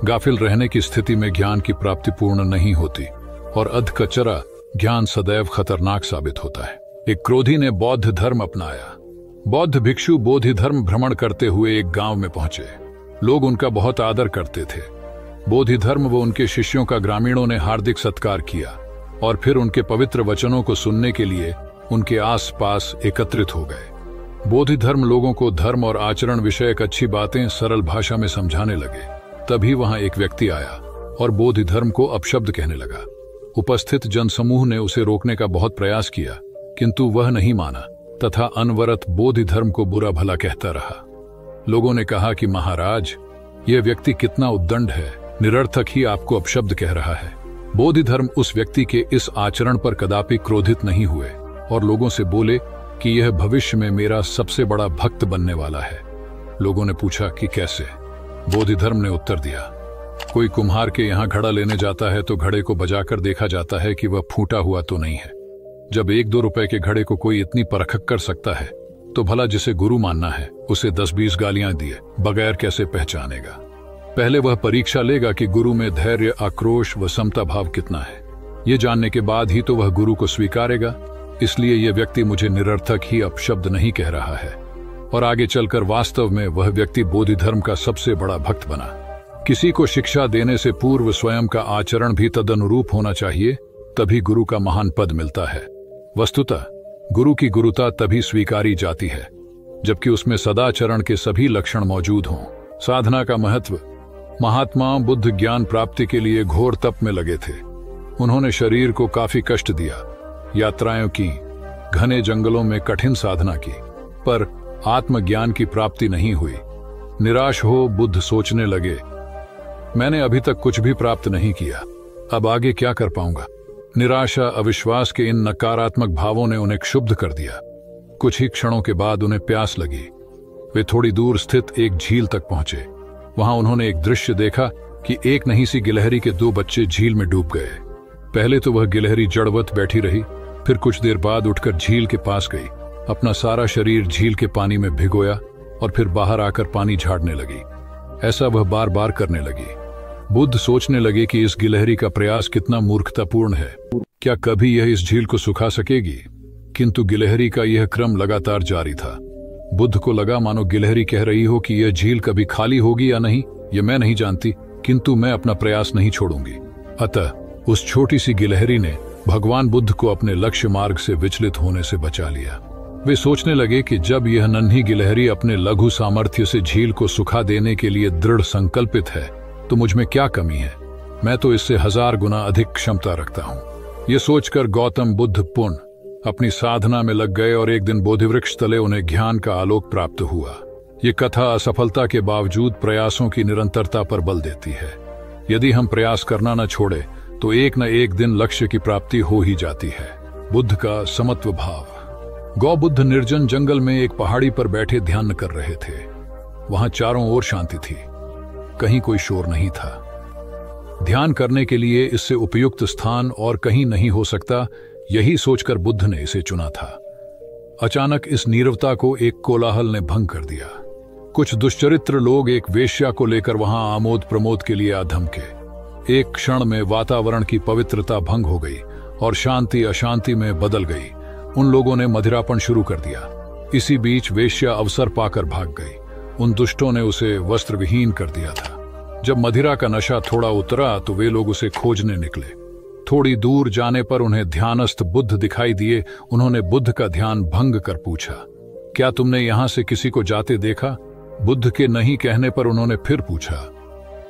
गाफिल रहने की स्थिति में ज्ञान की प्राप्ति पूर्ण नहीं होती और अधकचरा ज्ञान सदैव खतरनाक साबित होता है। एक क्रोधी ने बौद्ध धर्म अपनाया। बौद्ध भिक्षु बोधि धर्म भ्रमण करते हुए एक गांव में पहुंचे। लोग उनका बहुत आदर करते थे। बोधि धर्म व उनके शिष्यों का ग्रामीणों ने हार्दिक सत्कार किया और फिर उनके पवित्र वचनों को सुनने के लिए उनके आसपास एकत्रित हो गए। बोधि धर्म लोगों को धर्म और आचरण विषयक अच्छी बातें सरल भाषा में समझाने लगे। तभी वहां एक व्यक्ति आया और बोधि धर्म को अपशब्द कहने लगा। उपस्थित जनसमूह ने उसे रोकने का बहुत प्रयास किया, किंतु वह नहीं माना तथा अनवरत बोधि धर्म को बुरा भला कहता रहा। लोगों ने कहा कि महाराज, यह व्यक्ति कितना उद्दंड है, निरर्थक ही आपको अपशब्द कह रहा है। बोधि धर्म उस व्यक्ति के इस आचरण पर कदापि क्रोधित नहीं हुए और लोगों से बोले कि यह भविष्य में मेरा सबसे बड़ा भक्त बनने वाला है। लोगों ने पूछा कि कैसे? बोधि धर्म ने उत्तर दिया, कोई कुम्हार के यहाँ घड़ा लेने जाता है तो घड़े को बजाकर देखा जाता है कि वह फूटा हुआ तो नहीं है। जब 1-2 रुपए के घड़े को कोई इतनी परख कर सकता है तो भला जिसे गुरु मानना है उसे 10-20 गालियां दिए बगैर कैसे पहचानेगा? पहले वह परीक्षा लेगा कि गुरु में धैर्य, आक्रोश व समता भाव कितना है। ये जानने के बाद ही तो वह गुरु को स्वीकारेगा। इसलिए यह व्यक्ति मुझे निरर्थक ही अपशब्द नहीं कह रहा है। और आगे चलकर वास्तव में वह व्यक्ति बोधि धर्म का सबसे बड़ा भक्त बना। किसी को शिक्षा देने से पूर्व स्वयं का आचरण भी तदनुरूप होना चाहिए, तभी गुरु का महान पद मिलता है। वस्तुतः गुरु की गुरुता तभी स्वीकारी जाती है जबकि उसमें सदाचरण के सभी लक्षण मौजूद हों। साधना का महत्व। महात्मा बुद्ध ज्ञान प्राप्ति के लिए घोर तप में लगे थे। उन्होंने शरीर को काफी कष्ट दिया, यात्राएं की, घने जंगलों में कठिन साधना की, पर आत्मज्ञान की प्राप्ति नहीं हुई। निराश हो बुद्ध सोचने लगे, मैंने अभी तक कुछ भी प्राप्त नहीं किया, अब आगे क्या कर पाऊंगा? निराशा, अविश्वास के इन नकारात्मक भावों ने उन्हें क्षुब्ध कर दिया। कुछ ही क्षणों के बाद उन्हें प्यास लगी। वे थोड़ी दूर स्थित एक झील तक पहुंचे। वहां उन्होंने एक दृश्य देखा कि एक नन्ही सी गिलहरी के 2 बच्चे झील में डूब गए। पहले तो वह गिलहरी जड़वत बैठी रही, फिर कुछ देर बाद उठकर झील के पास गई, अपना सारा शरीर झील के पानी में भिगोया और फिर बाहर आकर पानी झाड़ने लगी। ऐसा वह बार बार करने लगी। बुद्ध सोचने लगे कि इस गिलहरी का प्रयास कितना मूर्खतापूर्ण है। क्या कभी यह इस झील को सुखा सकेगी? किंतु गिलहरी का यह क्रम लगातार जारी था। बुद्ध को लगा मानो गिलहरी कह रही हो कि यह झील कभी खाली होगी या नहीं, यह मैं नहीं जानती, किंतु मैं अपना प्रयास नहीं छोड़ूंगी। अतः उस छोटी सी गिलहरी ने भगवान बुद्ध को अपने लक्ष्य मार्ग से विचलित होने से बचा लिया। वे सोचने लगे कि जब यह नन्ही गिलहरी अपने लघु सामर्थ्य से झील को सुखा देने के लिए दृढ़ संकल्पित है तो मुझ में क्या कमी है? मैं तो इससे 1000 गुना अधिक क्षमता रखता हूँ। ये सोचकर गौतम बुद्ध पुनः अपनी साधना में लग गए और एक दिन बोधिवृक्ष तले उन्हें ज्ञान का आलोक प्राप्त हुआ। ये कथा असफलता के बावजूद प्रयासों की निरंतरता पर बल देती है। यदि हम प्रयास करना न छोड़े तो एक न एक दिन लक्ष्य की प्राप्ति हो ही जाती है। बुद्ध का समत्व भाव। गौ बुद्ध निर्जन जंगल में एक पहाड़ी पर बैठे ध्यान कर रहे थे। वहां चारों ओर शांति थी, कहीं कोई शोर नहीं था। ध्यान करने के लिए इससे उपयुक्त स्थान और कहीं नहीं हो सकता, यही सोचकर बुद्ध ने इसे चुना था। अचानक इस नीरवता को एक कोलाहल ने भंग कर दिया। कुछ दुष्चरित्र लोग एक वेश्या को लेकर वहां आमोद प्रमोद के लिए आ धमके। एक क्षण में वातावरण की पवित्रता भंग हो गई और शांति अशांति में बदल गई। उन लोगों ने मदिरापन शुरू कर दिया। इसी बीच वेश्या अवसर पाकर भाग गई। उन दुष्टों ने उसे वस्त्र विहीन कर दिया था। जब मदिरा का नशा थोड़ा उतरा तो वे लोग उसे खोजने निकले। थोड़ी दूर जाने पर उन्हें ध्यानस्थ बुद्ध दिखाई दिए। उन्होंने बुद्ध का ध्यान भंग कर पूछा, क्या तुमने यहां से किसी को जाते देखा? बुद्ध के नहीं कहने पर उन्होंने फिर पूछा,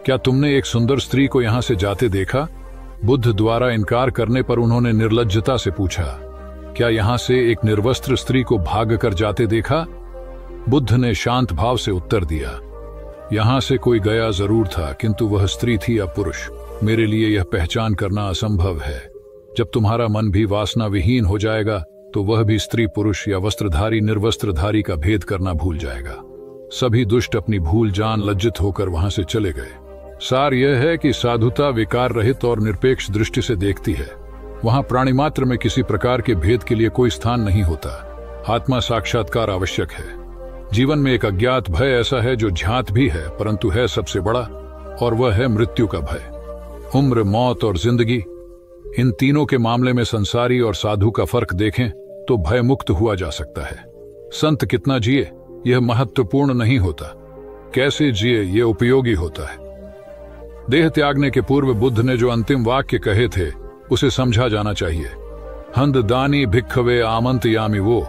क्या तुमने एक सुंदर स्त्री को यहां से जाते देखा? बुद्ध द्वारा इनकार करने पर उन्होंने निर्लज्जता से पूछा, क्या यहां से एक निर्वस्त्र स्त्री को भाग कर जाते देखा? बुद्ध ने शांत भाव से उत्तर दिया, यहां से कोई गया जरूर था, किंतु वह स्त्री थी या पुरुष, मेरे लिए यह पहचान करना असंभव है। जब तुम्हारा मन भी वासना विहीन हो जाएगा तो वह भी स्त्री पुरुष या वस्त्रधारी निर्वस्त्रधारी का भेद करना भूल जाएगा। सभी दुष्ट अपनी भूल जान लज्जित होकर वहां से चले गए। सार यह है कि साधुता विकार रहित और निरपेक्ष दृष्टि से देखती है। वहां प्राणी मात्र में किसी प्रकार के भेद के लिए कोई स्थान नहीं होता। आत्मा साक्षात्कार आवश्यक है। जीवन में एक अज्ञात भय ऐसा है जो ज्ञात भी है परंतु है सबसे बड़ा, और वह है मृत्यु का भय। उम्र, मौत और जिंदगी, इन तीनों के मामले में संसारी और साधु का फर्क देखें तो भय मुक्त हुआ जा सकता है। संत कितना जिए यह महत्वपूर्ण नहीं होता, कैसे जिए यह उपयोगी होता है। देह त्यागने के पूर्व बुद्ध ने जो अंतिम वाक्य कहे थे उसे समझा जाना चाहिए। हंद दानी भिक्खवे आमंत यामी वो,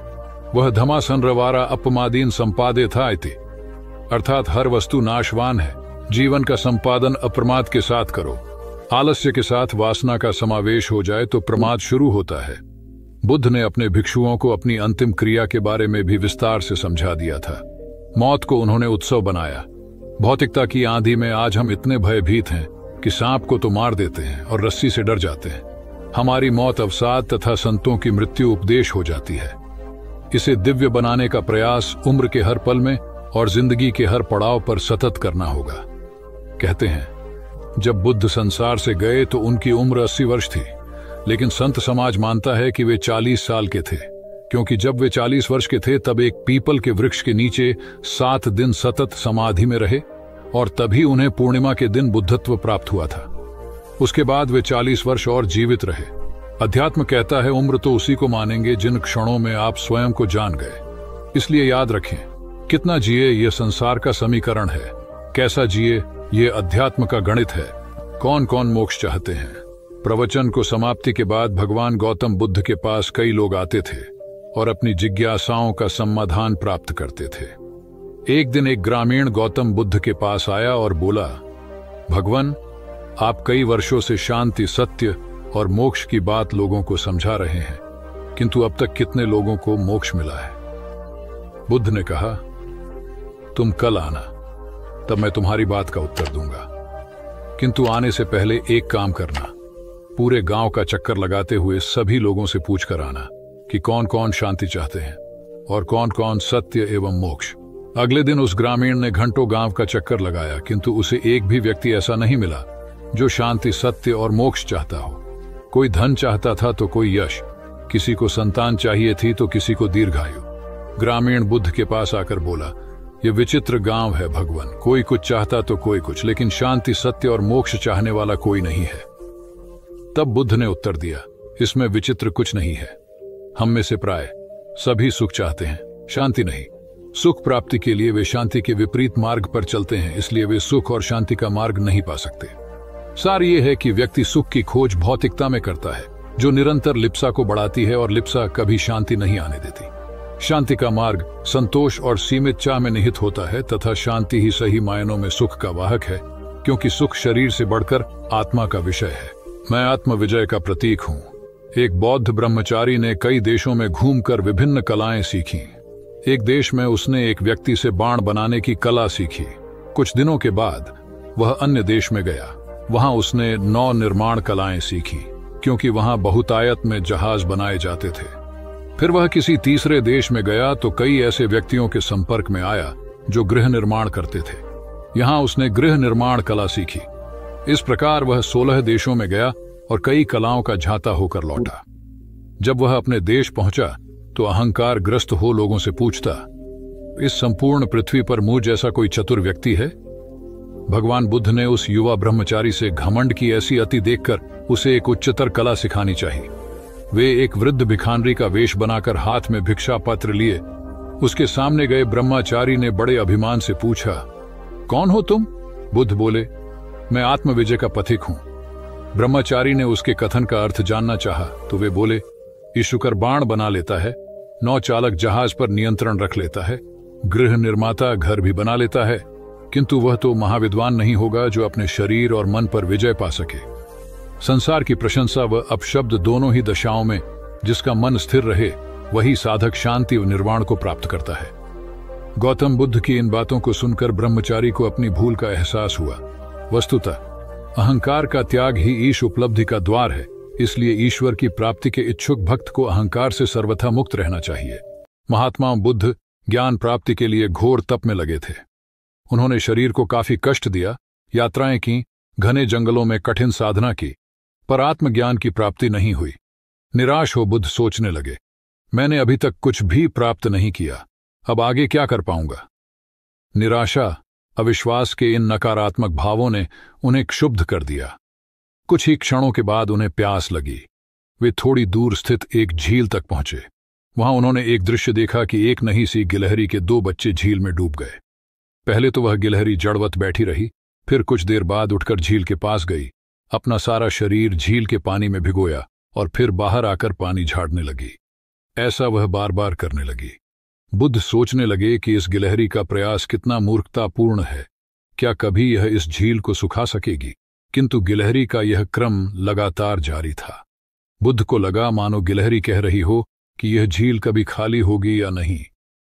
वह धमा संरवारा अपमादीन संपादे था इति, अर्थात हर वस्तु नाशवान है। जीवन का संपादन अप्रमाद के साथ करो। आलस्य के साथ वासना का समावेश हो जाए तो प्रमाद शुरू होता है। बुद्ध ने अपने भिक्षुओं को अपनी अंतिम क्रिया के बारे में भी विस्तार से समझा दिया था। मौत को उन्होंने उत्सव बनाया। भौतिकता की आंधी में आज हम इतने भयभीत हैं कि सांप को तो मार देते हैं और रस्सी से डर जाते हैं। हमारी मौत अवसाद तथा संतों की मृत्यु उपदेश हो जाती है। इसे दिव्य बनाने का प्रयास उम्र के हर पल में और जिंदगी के हर पड़ाव पर सतत करना होगा। कहते हैं जब बुद्ध संसार से गए तो उनकी उम्र 80 वर्ष थी, लेकिन संत समाज मानता है कि वे 40 साल के थे, क्योंकि जब वे 40 वर्ष के थे तब एक पीपल के वृक्ष के नीचे 7 दिन सतत समाधि में रहे और तभी उन्हें पूर्णिमा के दिन बुद्धत्व प्राप्त हुआ था। उसके बाद वे 40 वर्ष और जीवित रहे। अध्यात्म कहता है उम्र तो उसी को मानेंगे जिन क्षणों में आप स्वयं को जान गए। इसलिए याद रखें, कितना जिए यह संसार का समीकरण है, कैसा जिए ये अध्यात्म का गणित है। कौन कौन मोक्ष चाहते हैं? प्रवचन को समाप्ति के बाद भगवान गौतम बुद्ध के पास कई लोग आते थे और अपनी जिज्ञासाओं का समाधान प्राप्त करते थे। एक दिन एक ग्रामीण गौतम बुद्ध के पास आया और बोला, भगवान, आप कई वर्षों से शांति, सत्य और मोक्ष की बात लोगों को समझा रहे हैं, किंतु अब तक कितने लोगों को मोक्ष मिला है? बुद्ध ने कहा, तुम कल आना, तब मैं तुम्हारी बात का उत्तर दूंगा, किंतु आने से पहले एक काम करना, पूरे गांव का चक्कर लगाते हुए सभी लोगों से पूछ कर आना कि कौन कौन शांति चाहते हैं और कौन कौन सत्य एवं मोक्ष। अगले दिन उस ग्रामीण ने घंटों गांव का चक्कर लगाया, किंतु उसे एक भी व्यक्ति ऐसा नहीं मिला जो शांति, सत्य और मोक्ष चाहता हो। कोई धन चाहता था तो कोई यश, किसी को संतान चाहिए थी तो किसी को दीर्घायु। ग्रामीण बुद्ध के पास आकर बोला, यह विचित्र गांव है भगवान, कोई कुछ चाहता तो कोई कुछ, लेकिन शांति, सत्य और मोक्ष चाहने वाला कोई नहीं है। तब बुद्ध ने उत्तर दिया, इसमें विचित्र कुछ नहीं है। हम में से प्राय सभी सुख चाहते हैं, शांति नहीं। सुख प्राप्ति के लिए वे शांति के विपरीत मार्ग पर चलते हैं, इसलिए वे सुख और शांति का मार्ग नहीं पा सकते। सार ये है कि व्यक्ति सुख की खोज भौतिकता में करता है, जो निरंतर लिप्सा को बढ़ाती है और लिप्सा कभी शांति नहीं आने देती। शांति का मार्ग संतोष और सीमित चाह में निहित होता है तथा शांति ही सही मायनों में सुख का वाहक है, क्योंकि सुख शरीर से बढ़कर आत्मा का विषय है। मैं आत्म विजय का प्रतीक हूँ। एक बौद्ध ब्रह्मचारी ने कई देशों में घूमकर विभिन्न कलाएं सीखी। एक देश में उसने एक व्यक्ति से बाण बनाने की कला सीखी। कुछ दिनों के बाद वह अन्य देश में गया। वहां उसने नौ निर्माण कलाएं सीखी, क्योंकि वहां बहुतायत में जहाज बनाए जाते थे। फिर वह किसी तीसरे देश में गया तो कई ऐसे व्यक्तियों के संपर्क में आया जो गृह निर्माण करते थे। यहां उसने गृह निर्माण कला सीखी। इस प्रकार वह 16 देशों में गया और कई कलाओं का झांता होकर लौटा। जब वह अपने देश पहुंचा तो अहंकार ग्रस्त हो लोगों से पूछता, इस संपूर्ण पृथ्वी पर मुझ जैसा कोई चतुर व्यक्ति है? भगवान बुद्ध ने उस युवा ब्रह्मचारी से घमंड की ऐसी अति देखकर उसे एक उच्चतर कला सिखानी चाहिए। वे एक वृद्ध भिखारी का वेश बनाकर हाथ में भिक्षा पत्र लिए उसके सामने गए। ब्रह्मचारी ने बड़े अभिमान से पूछा, कौन हो तुम? बुद्ध बोले, मैं आत्म विजय का पथिक हूं। ब्रह्मचारी ने उसके कथन का अर्थ जानना चाहा तो वे बोले, ईशुकर बाण बना लेता है, नौ चालक जहाज पर नियंत्रण रख लेता है, गृह निर्माता घर भी बना लेता है, किंतु वह तो महाविद्वान नहीं होगा जो अपने शरीर और मन पर विजय पा सके। संसार की प्रशंसा व अपशब्द दोनों ही दशाओं में जिसका मन स्थिर रहे वही साधक शांति व निर्वाण को प्राप्त करता है। गौतम बुद्ध की इन बातों को सुनकर ब्रह्मचारी को अपनी भूल का एहसास हुआ। वस्तुतः अहंकार का त्याग ही ईश उपलब्धि का द्वार है, इसलिए ईश्वर की प्राप्ति के इच्छुक भक्त को अहंकार से सर्वथा मुक्त रहना चाहिए। महात्मा बुद्ध ज्ञान प्राप्ति के लिए घोर तप में लगे थे। उन्होंने शरीर को काफी कष्ट दिया, यात्राएं की, घने जंगलों में कठिन साधना की, पर आत्मज्ञान की प्राप्ति नहीं हुई। निराश हो बुद्ध सोचने लगे, मैंने अभी तक कुछ भी प्राप्त नहीं किया, अब आगे क्या कर पाऊंगा। निराशा, अविश्वास के इन नकारात्मक भावों ने उन्हें क्षुब्ध कर दिया। कुछ ही क्षणों के बाद उन्हें प्यास लगी। वे थोड़ी दूर स्थित एक झील तक पहुंचे। वहां उन्होंने एक दृश्य देखा कि एक नन्ही सी गिलहरी के 2 बच्चे झील में डूब गए। पहले तो वह गिलहरी जड़वत बैठी रही, फिर कुछ देर बाद उठकर झील के पास गई, अपना सारा शरीर झील के पानी में भिगोया और फिर बाहर आकर पानी झाड़ने लगी। ऐसा वह बार बार करने लगी। बुद्ध सोचने लगे कि इस गिलहरी का प्रयास कितना मूर्खतापूर्ण है, क्या कभी यह इस झील को सुखा सकेगी। किंतु गिलहरी का यह क्रम लगातार जारी था। बुद्ध को लगा मानो गिलहरी कह रही हो कि यह झील कभी खाली होगी या नहीं,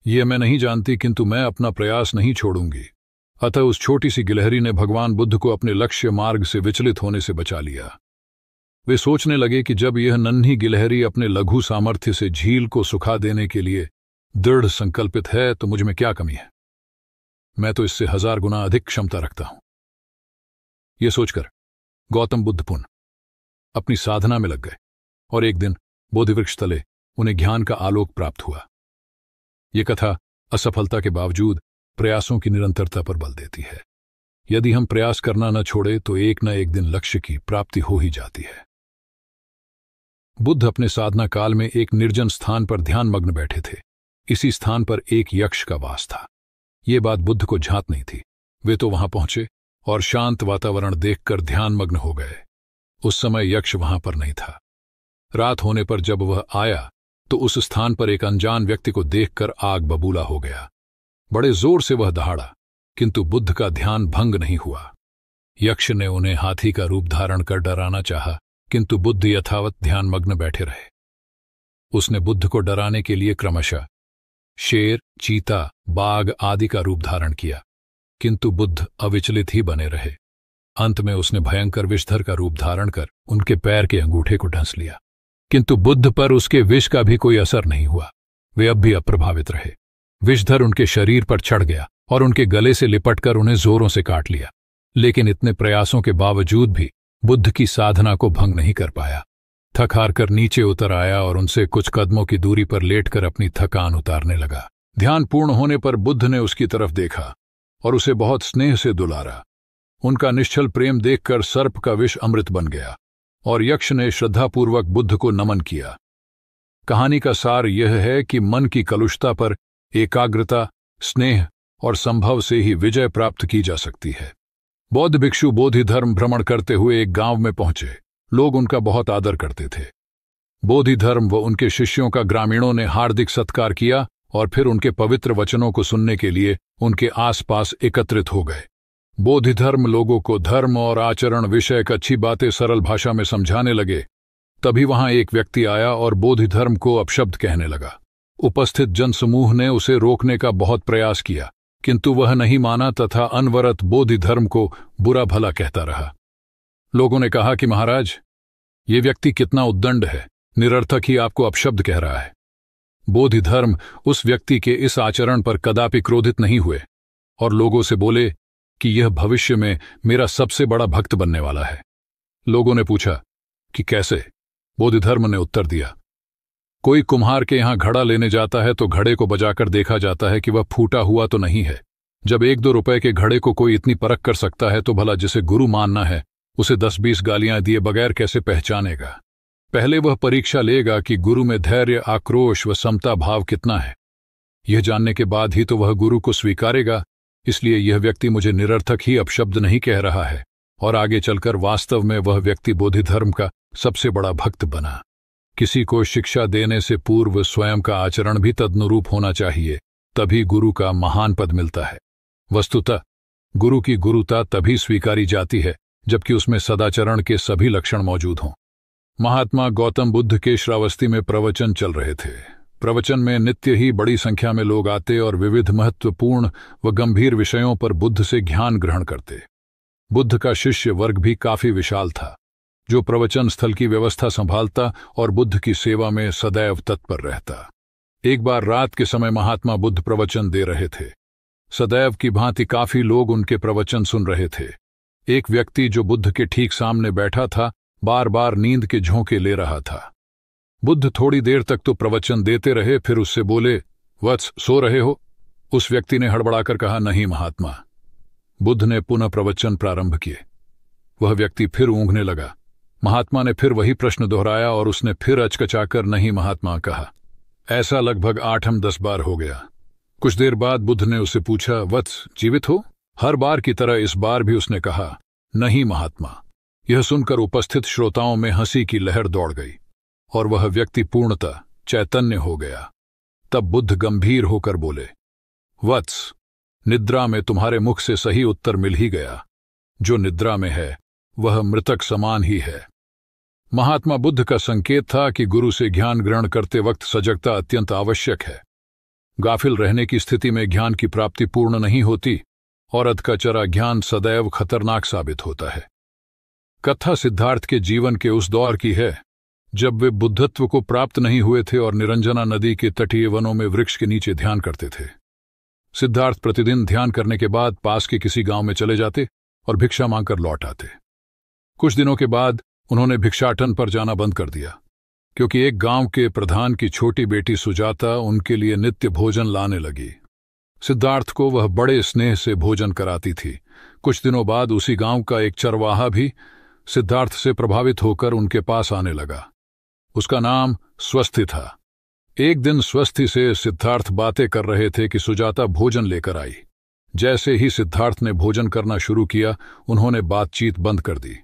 यह मैं नहीं जानती, किंतु मैं अपना प्रयास नहीं छोड़ूंगी। अतः उस छोटी सी गिलहरी ने भगवान बुद्ध को अपने लक्ष्य मार्ग से विचलित होने से बचा लिया। वे सोचने लगे कि जब यह नन्ही गिलहरी अपने लघु सामर्थ्य से झील को सुखा देने के लिए दृढ़ संकल्पित है तो मुझ में क्या कमी है, मैं तो इससे 1000 गुना अधिक क्षमता रखता हूं। यह सोचकर गौतम बुद्ध पुनः अपनी साधना में लग गए और एक दिन बोधिवृक्ष तले उन्हें ज्ञान का आलोक प्राप्त हुआ। यह कथा असफलता के बावजूद प्रयासों की निरंतरता पर बल देती है। यदि हम प्रयास करना न छोड़े तो एक न एक दिन लक्ष्य की प्राप्ति हो ही जाती है। बुद्ध अपने साधना काल में एक निर्जन स्थान पर ध्यान मग्न बैठे थे। इसी स्थान पर एक यक्ष का वास था। ये बात बुद्ध को झांत नहीं थी। वे तो वहां पहुंचे और शांत वातावरण देखकर ध्यान मग्न हो गए। उस समय यक्ष वहां पर नहीं था। रात होने पर जब वह आया तो उस स्थान पर एक अनजान व्यक्ति को देखकर आग बबूला हो गया। बड़े जोर से वह दहाड़ा, किंतु बुद्ध का ध्यान भंग नहीं हुआ। यक्ष ने उन्हें हाथी का रूप धारण कर डराना चाहा, किंतु बुद्ध यथावत ध्यानमग्न बैठे रहे। उसने बुद्ध को डराने के लिए क्रमशः शेर, चीता, बाघ आदि का रूप धारण किया, किंतु बुद्ध अविचलित ही बने रहे। अंत में उसने भयंकर विषधर का रूप धारण कर उनके पैर के अंगूठे को ढंस लिया, किंतु बुद्ध पर उसके विष का भी कोई असर नहीं हुआ। वे अब भी अप्रभावित रहे। विषधर उनके शरीर पर चढ़ गया और उनके गले से लिपटकर उन्हें जोरों से काट लिया, लेकिन इतने प्रयासों के बावजूद भी बुद्ध की साधना को भंग नहीं कर पाया। थक हार कर नीचे उतर आया और उनसे कुछ कदमों की दूरी पर लेटकर अपनी थकान उतारने लगा। ध्यान पूर्ण होने पर बुद्ध ने उसकी तरफ देखा और उसे बहुत स्नेह से दुलारा। उनका निश्चल प्रेम देखकर सर्प का विष अमृत बन गया और यक्ष ने श्रद्धापूर्वक बुद्ध को नमन किया। कहानी का सार यह है कि मन की कलुषता पर एकाग्रता, स्नेह और संभव से ही विजय प्राप्त की जा सकती है। बौद्ध भिक्षु बोधि धर्म भ्रमण करते हुए एक गांव में पहुंचे। लोग उनका बहुत आदर करते थे। बोधि धर्म व उनके शिष्यों का ग्रामीणों ने हार्दिक सत्कार किया और फिर उनके पवित्र वचनों को सुनने के लिए उनके आसपास एकत्रित हो गए। बोधि धर्म लोगों को धर्म और आचरण विषयक अच्छी बातें सरल भाषा में समझाने लगे। तभी वहां एक व्यक्ति आया और बोधि धर्म को अपशब्द कहने लगा। उपस्थित जनसमूह ने उसे रोकने का बहुत प्रयास किया, किंतु वह नहीं माना तथा अनवरत बोधि धर्म को बुरा भला कहता रहा। लोगों ने कहा कि महाराज, ये व्यक्ति कितना उद्दंड है, निरर्थक ही आपको अपशब्द कह रहा है। बोधि धर्म उस व्यक्ति के इस आचरण पर कदापि क्रोधित नहीं हुए और लोगों से बोले कि यह भविष्य में मेरा सबसे बड़ा भक्त बनने वाला है। लोगों ने पूछा कि कैसे? बोधि धर्म ने उत्तर दिया, कोई कुम्हार के यहां घड़ा लेने जाता है तो घड़े को बजाकर देखा जाता है कि वह फूटा हुआ तो नहीं है। जब 1-2 रुपए के घड़े को कोई इतनी परख कर सकता है तो भला जिसे गुरु मानना है उसे 10-20 गालियां दिए बगैर कैसे पहचानेगा? पहले वह परीक्षा लेगा कि गुरु में धैर्य, आक्रोश व समता भाव कितना है। यह जानने के बाद ही तो वह गुरु को स्वीकारेगा। इसलिए यह व्यक्ति मुझे निरर्थक ही अपशब्द नहीं कह रहा है और आगे चलकर वास्तव में वह व्यक्ति बोधि धर्म का सबसे बड़ा भक्त बना। किसी को शिक्षा देने से पूर्व स्वयं का आचरण भी तदनुरूप होना चाहिए, तभी गुरु का महान पद मिलता है। वस्तुतः गुरु की गुरुता तभी स्वीकारी जाती है जबकि उसमें सदाचरण के सभी लक्षण मौजूद हों। महात्मा गौतम बुद्ध के श्रावस्ती में प्रवचन चल रहे थे। प्रवचन में नित्य ही बड़ी संख्या में लोग आते और विविध महत्वपूर्ण व गंभीर विषयों पर बुद्ध से ज्ञान ग्रहण करते। बुद्ध का शिष्य वर्ग भी काफी विशाल था, जो प्रवचन स्थल की व्यवस्था संभालता और बुद्ध की सेवा में सदैव तत्पर रहता। एक बार रात के समय महात्मा बुद्ध प्रवचन दे रहे थे। सदैव की भांति काफी लोग उनके प्रवचन सुन रहे थे। एक व्यक्ति जो बुद्ध के ठीक सामने बैठा था, बार बार नींद के झोंके ले रहा था। बुद्ध थोड़ी देर तक तो प्रवचन देते रहे, फिर उससे बोले, वत्स, सो रहे हो? उस व्यक्ति ने हड़बड़ाकर कहा, नहीं महात्मा। बुद्ध ने पुनः प्रवचन प्रारंभ किए। वह व्यक्ति फिर ऊँघने लगा। महात्मा ने फिर वही प्रश्न दोहराया और उसने फिर अचकचाकर नहीं महात्मा कहा। ऐसा लगभग 8-10 बार हो गया। कुछ देर बाद बुद्ध ने उससे पूछा, वत्स, जीवित हो? हर बार की तरह इस बार भी उसने कहा, नहीं महात्मा। यह सुनकर उपस्थित श्रोताओं में हंसी की लहर दौड़ गई और वह व्यक्ति पूर्णतः चैतन्य हो गया। तब बुद्ध गंभीर होकर बोले, वत्स, निद्रा में तुम्हारे मुख से सही उत्तर मिल ही गया। जो निद्रा में है वह मृतक समान ही है। महात्मा बुद्ध का संकेत था कि गुरु से ज्ञान ग्रहण करते वक्त सजगता अत्यंत आवश्यक है। गाफिल रहने की स्थिति में ज्ञान की प्राप्ति पूर्ण नहीं होती और अधकचरा ज्ञान सदैव खतरनाक साबित होता है। कथा सिद्धार्थ के जीवन के उस दौर की है जब वे बुद्धत्व को प्राप्त नहीं हुए थे और निरंजना नदी के तटीय वनों में वृक्ष के नीचे ध्यान करते थे। सिद्धार्थ प्रतिदिन ध्यान करने के बाद पास के किसी गांव में चले जाते और भिक्षा मांगकर लौट आते। कुछ दिनों के बाद उन्होंने भिक्षाटन पर जाना बंद कर दिया, क्योंकि एक गांव के प्रधान की छोटी बेटी सुजाता उनके लिए नित्य भोजन लाने लगी। सिद्धार्थ को वह बड़े स्नेह से भोजन कराती थी। कुछ दिनों बाद उसी गांव का एक चरवाहा भी सिद्धार्थ से प्रभावित होकर उनके पास आने लगा। उसका नाम स्वस्थी था। एक दिन स्वस्थी से सिद्धार्थ बातें कर रहे थे कि सुजाता भोजन लेकर आई। जैसे ही सिद्धार्थ ने भोजन करना शुरू किया, उन्होंने बातचीत बंद कर दी।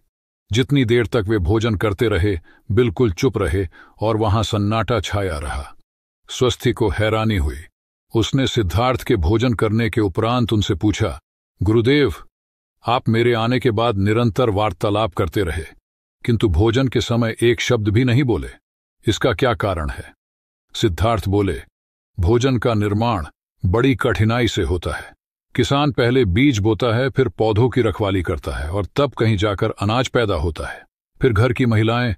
जितनी देर तक वे भोजन करते रहे, बिल्कुल चुप रहे और वहां सन्नाटा छाया रहा। स्वस्थी को हैरानी हुई। उसने सिद्धार्थ के भोजन करने के उपरांत उनसे पूछा, गुरुदेव, आप मेरे आने के बाद निरंतर वार्तालाप करते रहे, किंतु भोजन के समय एक शब्द भी नहीं बोले। इसका क्या कारण है? सिद्धार्थ बोले, भोजन का निर्माण बड़ी कठिनाई से होता है। किसान पहले बीज बोता है, फिर पौधों की रखवाली करता है और तब कहीं जाकर अनाज पैदा होता है। फिर घर की महिलाएं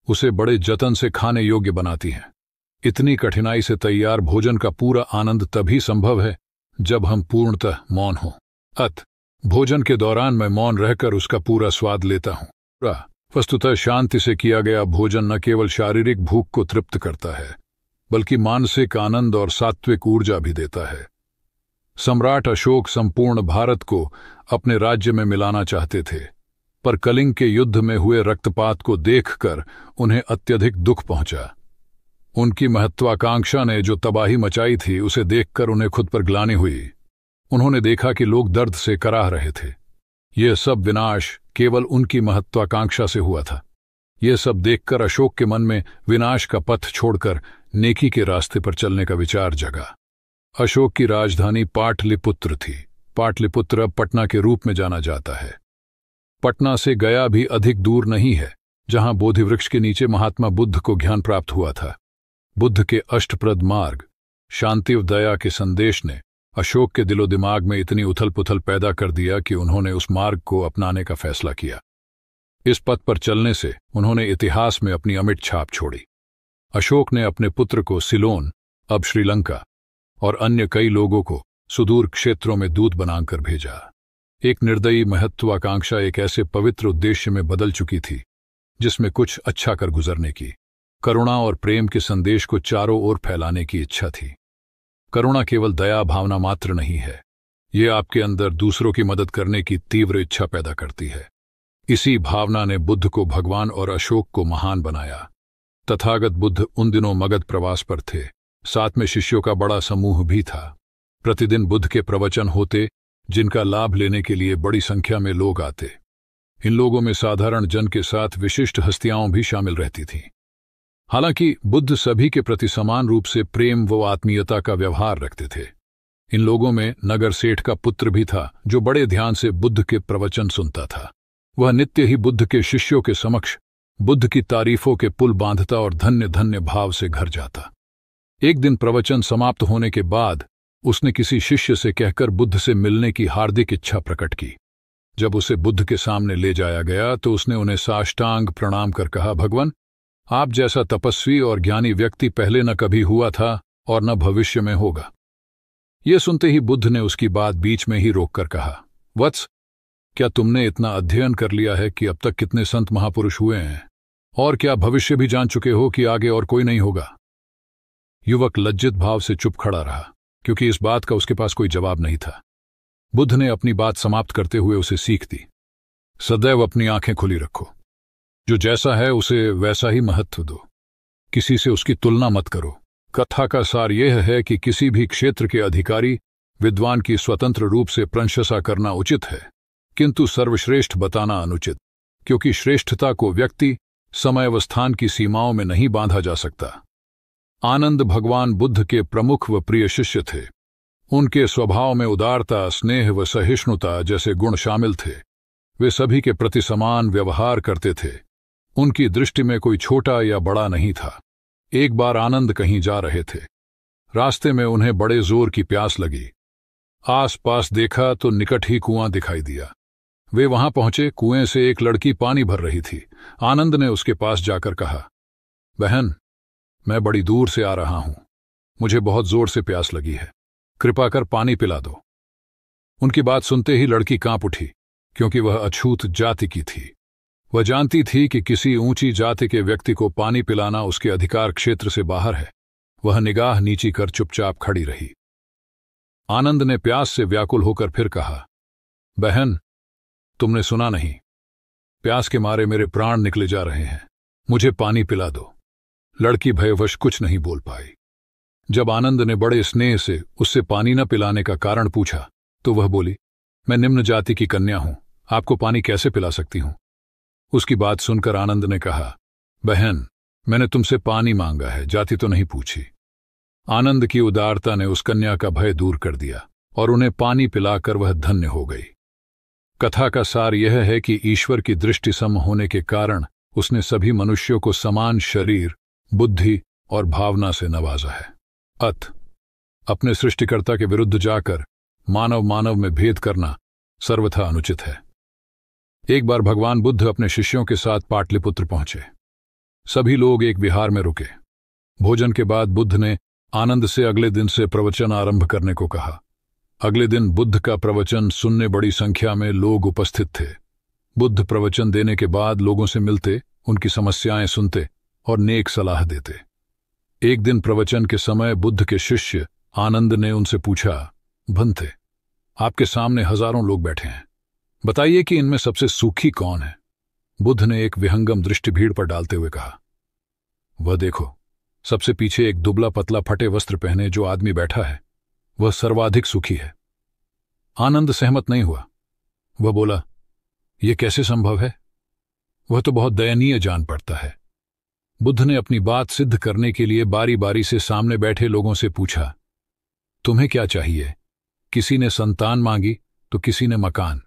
उसे बड़े जतन से खाने योग्य बनाती हैं। इतनी कठिनाई से तैयार भोजन का पूरा आनंद तभी संभव है जब हम पूर्णतः मौन हों। भोजन के दौरान मैं मौन रहकर उसका पूरा स्वाद लेता हूं। वस्तुतः शांति से किया गया भोजन न केवल शारीरिक भूख को तृप्त करता है, बल्कि मानसिक आनंद और सात्विक ऊर्जा भी देता है। सम्राट अशोक संपूर्ण भारत को अपने राज्य में मिलाना चाहते थे, पर कलिंग के युद्ध में हुए रक्तपात को देखकर उन्हें अत्यधिक दुख पहुंचा। उनकी महत्वाकांक्षा ने जो तबाही मचाई थी, उसे देखकर उन्हें खुद पर ग्लानि हुई। उन्होंने देखा कि लोग दर्द से कराह रहे थे। यह सब विनाश केवल उनकी महत्वाकांक्षा से हुआ था। यह सब देखकर अशोक के मन में विनाश का पथ छोड़कर नेकी के रास्ते पर चलने का विचार जगा। अशोक की राजधानी पाटलिपुत्र थी। पाटलिपुत्र अब पटना के रूप में जाना जाता है। पटना से गया भी अधिक दूर नहीं है, जहां बोधि वृक्ष के नीचे महात्मा बुद्ध को ज्ञान प्राप्त हुआ था। बुद्ध के अष्टप्रद मार्ग, शांति व दया के संदेश ने अशोक के दिलो दिमाग में इतनी उथल पुथल पैदा कर दिया कि उन्होंने उस मार्ग को अपनाने का फैसला किया। इस पथ पर चलने से उन्होंने इतिहास में अपनी अमिट छाप छोड़ी। अशोक ने अपने पुत्र को सिलोन, अब श्रीलंका, और अन्य कई लोगों को सुदूर क्षेत्रों में दूत बनाकर भेजा। एक निर्दयी महत्वाकांक्षा एक ऐसे पवित्र उद्देश्य में बदल चुकी थी जिसमें कुछ अच्छा कर गुजरने की, करुणा और प्रेम के संदेश को चारों ओर फैलाने की इच्छा थी। करुणा केवल दया भावना मात्र नहीं है, ये आपके अंदर दूसरों की मदद करने की तीव्र इच्छा पैदा करती है। इसी भावना ने बुद्ध को भगवान और अशोक को महान बनाया। तथागत बुद्ध उन दिनों मगध प्रवास पर थे। साथ में शिष्यों का बड़ा समूह भी था। प्रतिदिन बुद्ध के प्रवचन होते, जिनका लाभ लेने के लिए बड़ी संख्या में लोग आते। इन लोगों में साधारण जन के साथ विशिष्ट हस्तियां भी शामिल रहती थीं। हालांकि बुद्ध सभी के प्रति समान रूप से प्रेम व आत्मीयता का व्यवहार रखते थे। इन लोगों में नगर सेठ का पुत्र भी था, जो बड़े ध्यान से बुद्ध के प्रवचन सुनता था। वह नित्य ही बुद्ध के शिष्यों के समक्ष बुद्ध की तारीफों के पुल बांधता और धन्य धन्य भाव से घर जाता। एक दिन प्रवचन समाप्त होने के बाद उसने किसी शिष्य से कहकर बुद्ध से मिलने की हार्दिक इच्छा प्रकट की। जब उसे बुद्ध के सामने ले जाया गया तो उसने उन्हें साष्टांग प्रणाम कर कहा, भगवान, आप जैसा तपस्वी और ज्ञानी व्यक्ति पहले न कभी हुआ था और न भविष्य में होगा। यह सुनते ही बुद्ध ने उसकी बात बीच में ही रोककर कहा, वत्स, क्या तुमने इतना अध्ययन कर लिया है कि अब तक कितने संत महापुरुष हुए हैं, और क्या भविष्य भी जान चुके हो कि आगे और कोई नहीं होगा? युवक लज्जित भाव से चुप खड़ा रहा, क्योंकि इस बात का उसके पास कोई जवाब नहीं था। बुद्ध ने अपनी बात समाप्त करते हुए उसे सीख दी, सदैव अपनी आंखें खुली रखो। जो जैसा है उसे वैसा ही महत्व दो, किसी से उसकी तुलना मत करो। कथा का सार यह है कि किसी भी क्षेत्र के अधिकारी विद्वान की स्वतंत्र रूप से प्रशंसा करना उचित है, किंतु सर्वश्रेष्ठ बताना अनुचित, क्योंकि श्रेष्ठता को व्यक्ति, समय व स्थान की सीमाओं में नहीं बांधा जा सकता। आनंद भगवान बुद्ध के प्रमुख व प्रिय शिष्य थे। उनके स्वभाव में उदारता, स्नेह व सहिष्णुता जैसे गुण शामिल थे। वे सभी के प्रति समान व्यवहार करते थे। उनकी दृष्टि में कोई छोटा या बड़ा नहीं था। एक बार आनंद कहीं जा रहे थे। रास्ते में उन्हें बड़े जोर की प्यास लगी। आसपास देखा तो निकट ही कुआं दिखाई दिया। वे वहां पहुंचे। कुएं से एक लड़की पानी भर रही थी। आनंद ने उसके पास जाकर कहा, बहन, मैं बड़ी दूर से आ रहा हूं, मुझे बहुत जोर से प्यास लगी है, कृपा कर पानी पिला दो। उनकी बात सुनते ही लड़की कांप उठी, क्योंकि वह अछूत जाति की थी। वह जानती थी कि किसी ऊंची जाति के व्यक्ति को पानी पिलाना उसके अधिकार क्षेत्र से बाहर है। वह निगाह नीची कर चुपचाप खड़ी रही। आनंद ने प्यास से व्याकुल होकर फिर कहा, बहन, तुमने सुना नहीं, प्यास के मारे मेरे प्राण निकले जा रहे हैं, मुझे पानी पिला दो। लड़की भयवश कुछ नहीं बोल पाई। जब आनंद ने बड़े स्नेह से उससे पानी न पिलाने का कारण पूछा तो वह बोली, मैं निम्न जाति की कन्या हूं, आपको पानी कैसे पिला सकती हूं? उसकी बात सुनकर आनंद ने कहा, बहन, मैंने तुमसे पानी मांगा है, जाति तो नहीं पूछी। आनंद की उदारता ने उस कन्या का भय दूर कर दिया और उन्हें पानी पिलाकर वह धन्य हो गई। कथा का सार यह है कि ईश्वर की दृष्टि सम होने के कारण उसने सभी मनुष्यों को समान शरीर, बुद्धि और भावना से नवाजा है। अपने सृष्टिकर्ता के विरुद्ध जाकर मानव मानव में भेद करना सर्वथा अनुचित है। एक बार भगवान बुद्ध अपने शिष्यों के साथ पाटलिपुत्र पहुंचे। सभी लोग एक विहार में रुके। भोजन के बाद बुद्ध ने आनंद से अगले दिन से प्रवचन आरंभ करने को कहा। अगले दिन बुद्ध का प्रवचन सुनने बड़ी संख्या में लोग उपस्थित थे। बुद्ध प्रवचन देने के बाद लोगों से मिलते, उनकी समस्याएं सुनते और नेक सलाह देते। एक दिन प्रवचन के समय बुद्ध के शिष्य आनंद ने उनसे पूछा, भंते, आपके सामने हजारों लोग बैठे हैं, बताइए कि इनमें सबसे सुखी कौन है? बुद्ध ने एक विहंगम दृष्टि भीड़ पर डालते हुए कहा, वह देखो, सबसे पीछे एक दुबला पतला फटे वस्त्र पहने जो आदमी बैठा है, वह सर्वाधिक सुखी है। आनंद सहमत नहीं हुआ। वह बोला, यह कैसे संभव है? वह तो बहुत दयनीय जान पड़ता है। बुद्ध ने अपनी बात सिद्ध करने के लिए बारी बारी से सामने बैठे लोगों से पूछा, तुम्हें क्या चाहिए? किसी ने संतान मांगी तो किसी ने मकान,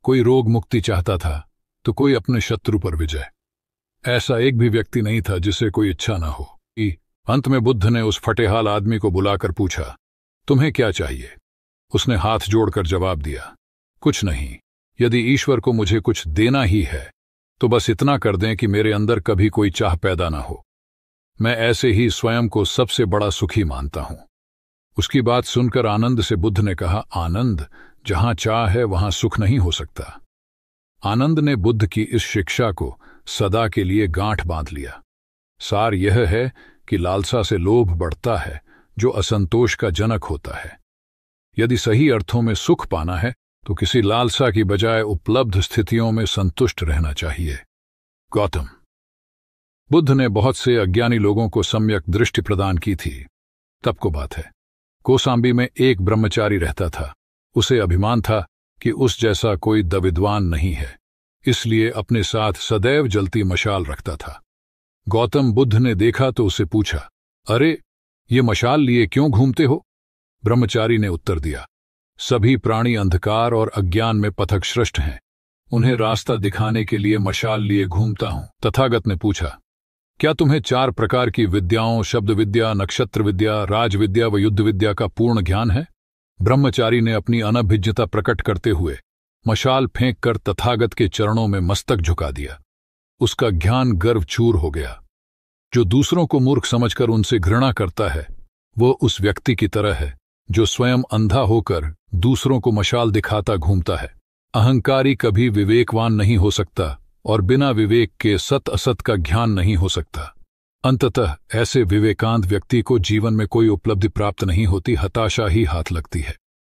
कोई रोग मुक्ति चाहता था तो कोई अपने शत्रु पर विजय। ऐसा एक भी व्यक्ति नहीं था जिसे कोई इच्छा न हो। अंत में बुद्ध ने उस फटेहाल आदमी को बुलाकर पूछा, तुम्हें क्या चाहिए? उसने हाथ जोड़कर जवाब दिया, कुछ नहीं, यदि ईश्वर को मुझे कुछ देना ही है तो बस इतना कर दें कि मेरे अंदर कभी कोई चाह पैदा ना हो। मैं ऐसे ही स्वयं को सबसे बड़ा सुखी मानता हूं। उसकी बात सुनकर आनंद से बुद्ध ने कहा, आनंद, जहां चाह है वहां सुख नहीं हो सकता। आनंद ने बुद्ध की इस शिक्षा को सदा के लिए गांठ बांध लिया। सार यह है कि लालसा से लोभ बढ़ता है, जो असंतोष का जनक होता है। यदि सही अर्थों में सुख पाना है तो किसी लालसा की बजाय उपलब्ध स्थितियों में संतुष्ट रहना चाहिए। गौतम बुद्ध ने बहुत से अज्ञानी लोगों को सम्यक दृष्टि प्रदान की थी। तब को बात है, कौसाम्बी में एक ब्रह्मचारी रहता था। उसे अभिमान था कि उस जैसा कोई दविद्वान नहीं है, इसलिए अपने साथ सदैव जलती मशाल रखता था। गौतम बुद्ध ने देखा तो उसे पूछा, अरे, ये मशाल लिए क्यों घूमते हो? ब्रह्मचारी ने उत्तर दिया, सभी प्राणी अंधकार और अज्ञान में पथभ्रष्ट हैं। उन्हें रास्ता दिखाने के लिए मशाल लिए घूमता हूं। तथागत ने पूछा, क्या तुम्हें 4 प्रकार की विद्याओं, शब्द विद्या, नक्षत्र विद्या, राजविद्या व युद्ध विद्या का पूर्ण ज्ञान है? ब्रह्मचारी ने अपनी अनभिज्ञता प्रकट करते हुए मशाल फेंक कर तथागत के चरणों में मस्तक झुका दिया। उसका ज्ञान गर्व चूर हो गया। जो दूसरों को मूर्ख समझकर उनसे घृणा करता है, वो उस व्यक्ति की तरह है जो स्वयं अंधा होकर दूसरों को मशाल दिखाता घूमता है। अहंकारी कभी विवेकवान नहीं हो सकता और बिना विवेक के सत असत का ज्ञान नहीं हो सकता। अंततः ऐसे विवेकांत व्यक्ति को जीवन में कोई उपलब्धि प्राप्त नहीं होती, हताशा ही हाथ लगती है।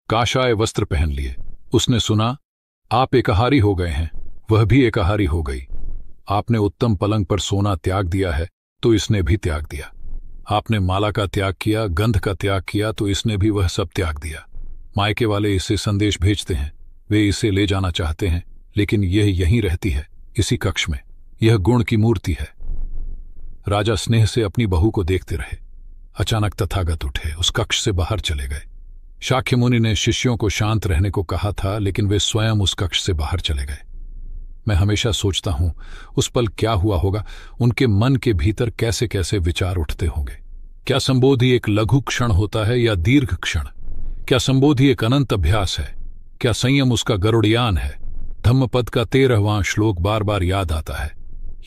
काशाय वस्त्र पहन लिए। उसने सुना, आप एकाहारी हो गए हैं, वह भी एकाहारी हो गई। आपने उत्तम पलंग पर सोना त्याग दिया है, तो इसने भी त्याग दिया। आपने माला का त्याग किया, गंध का त्याग किया, तो इसने भी वह सब त्याग दिया। मायके वाले इसे संदेश भेजते हैं, वे इसे ले जाना चाहते हैं, लेकिन यह यहीं रहती है, इसी कक्ष में। यह गुण की मूर्ति है। राजा स्नेह से अपनी बहू को देखते रहे। अचानक तथागत उठे, उस कक्ष से बाहर चले गए। शाक्य मुनि ने शिष्यों को शांत रहने को कहा था, लेकिन वे स्वयं उस कक्ष से बाहर चले गए। मैं हमेशा सोचता हूं, उस पल क्या हुआ होगा, उनके मन के भीतर कैसे कैसे विचार उठते होंगे। क्या संबोधि एक लघु क्षण होता है या दीर्घ क्षण? क्या संबोधि एक अनंत अभ्यास है? क्या संयम उसका गरुड़यान है? धम्मपद का 13वां श्लोक बार बार याद आता है।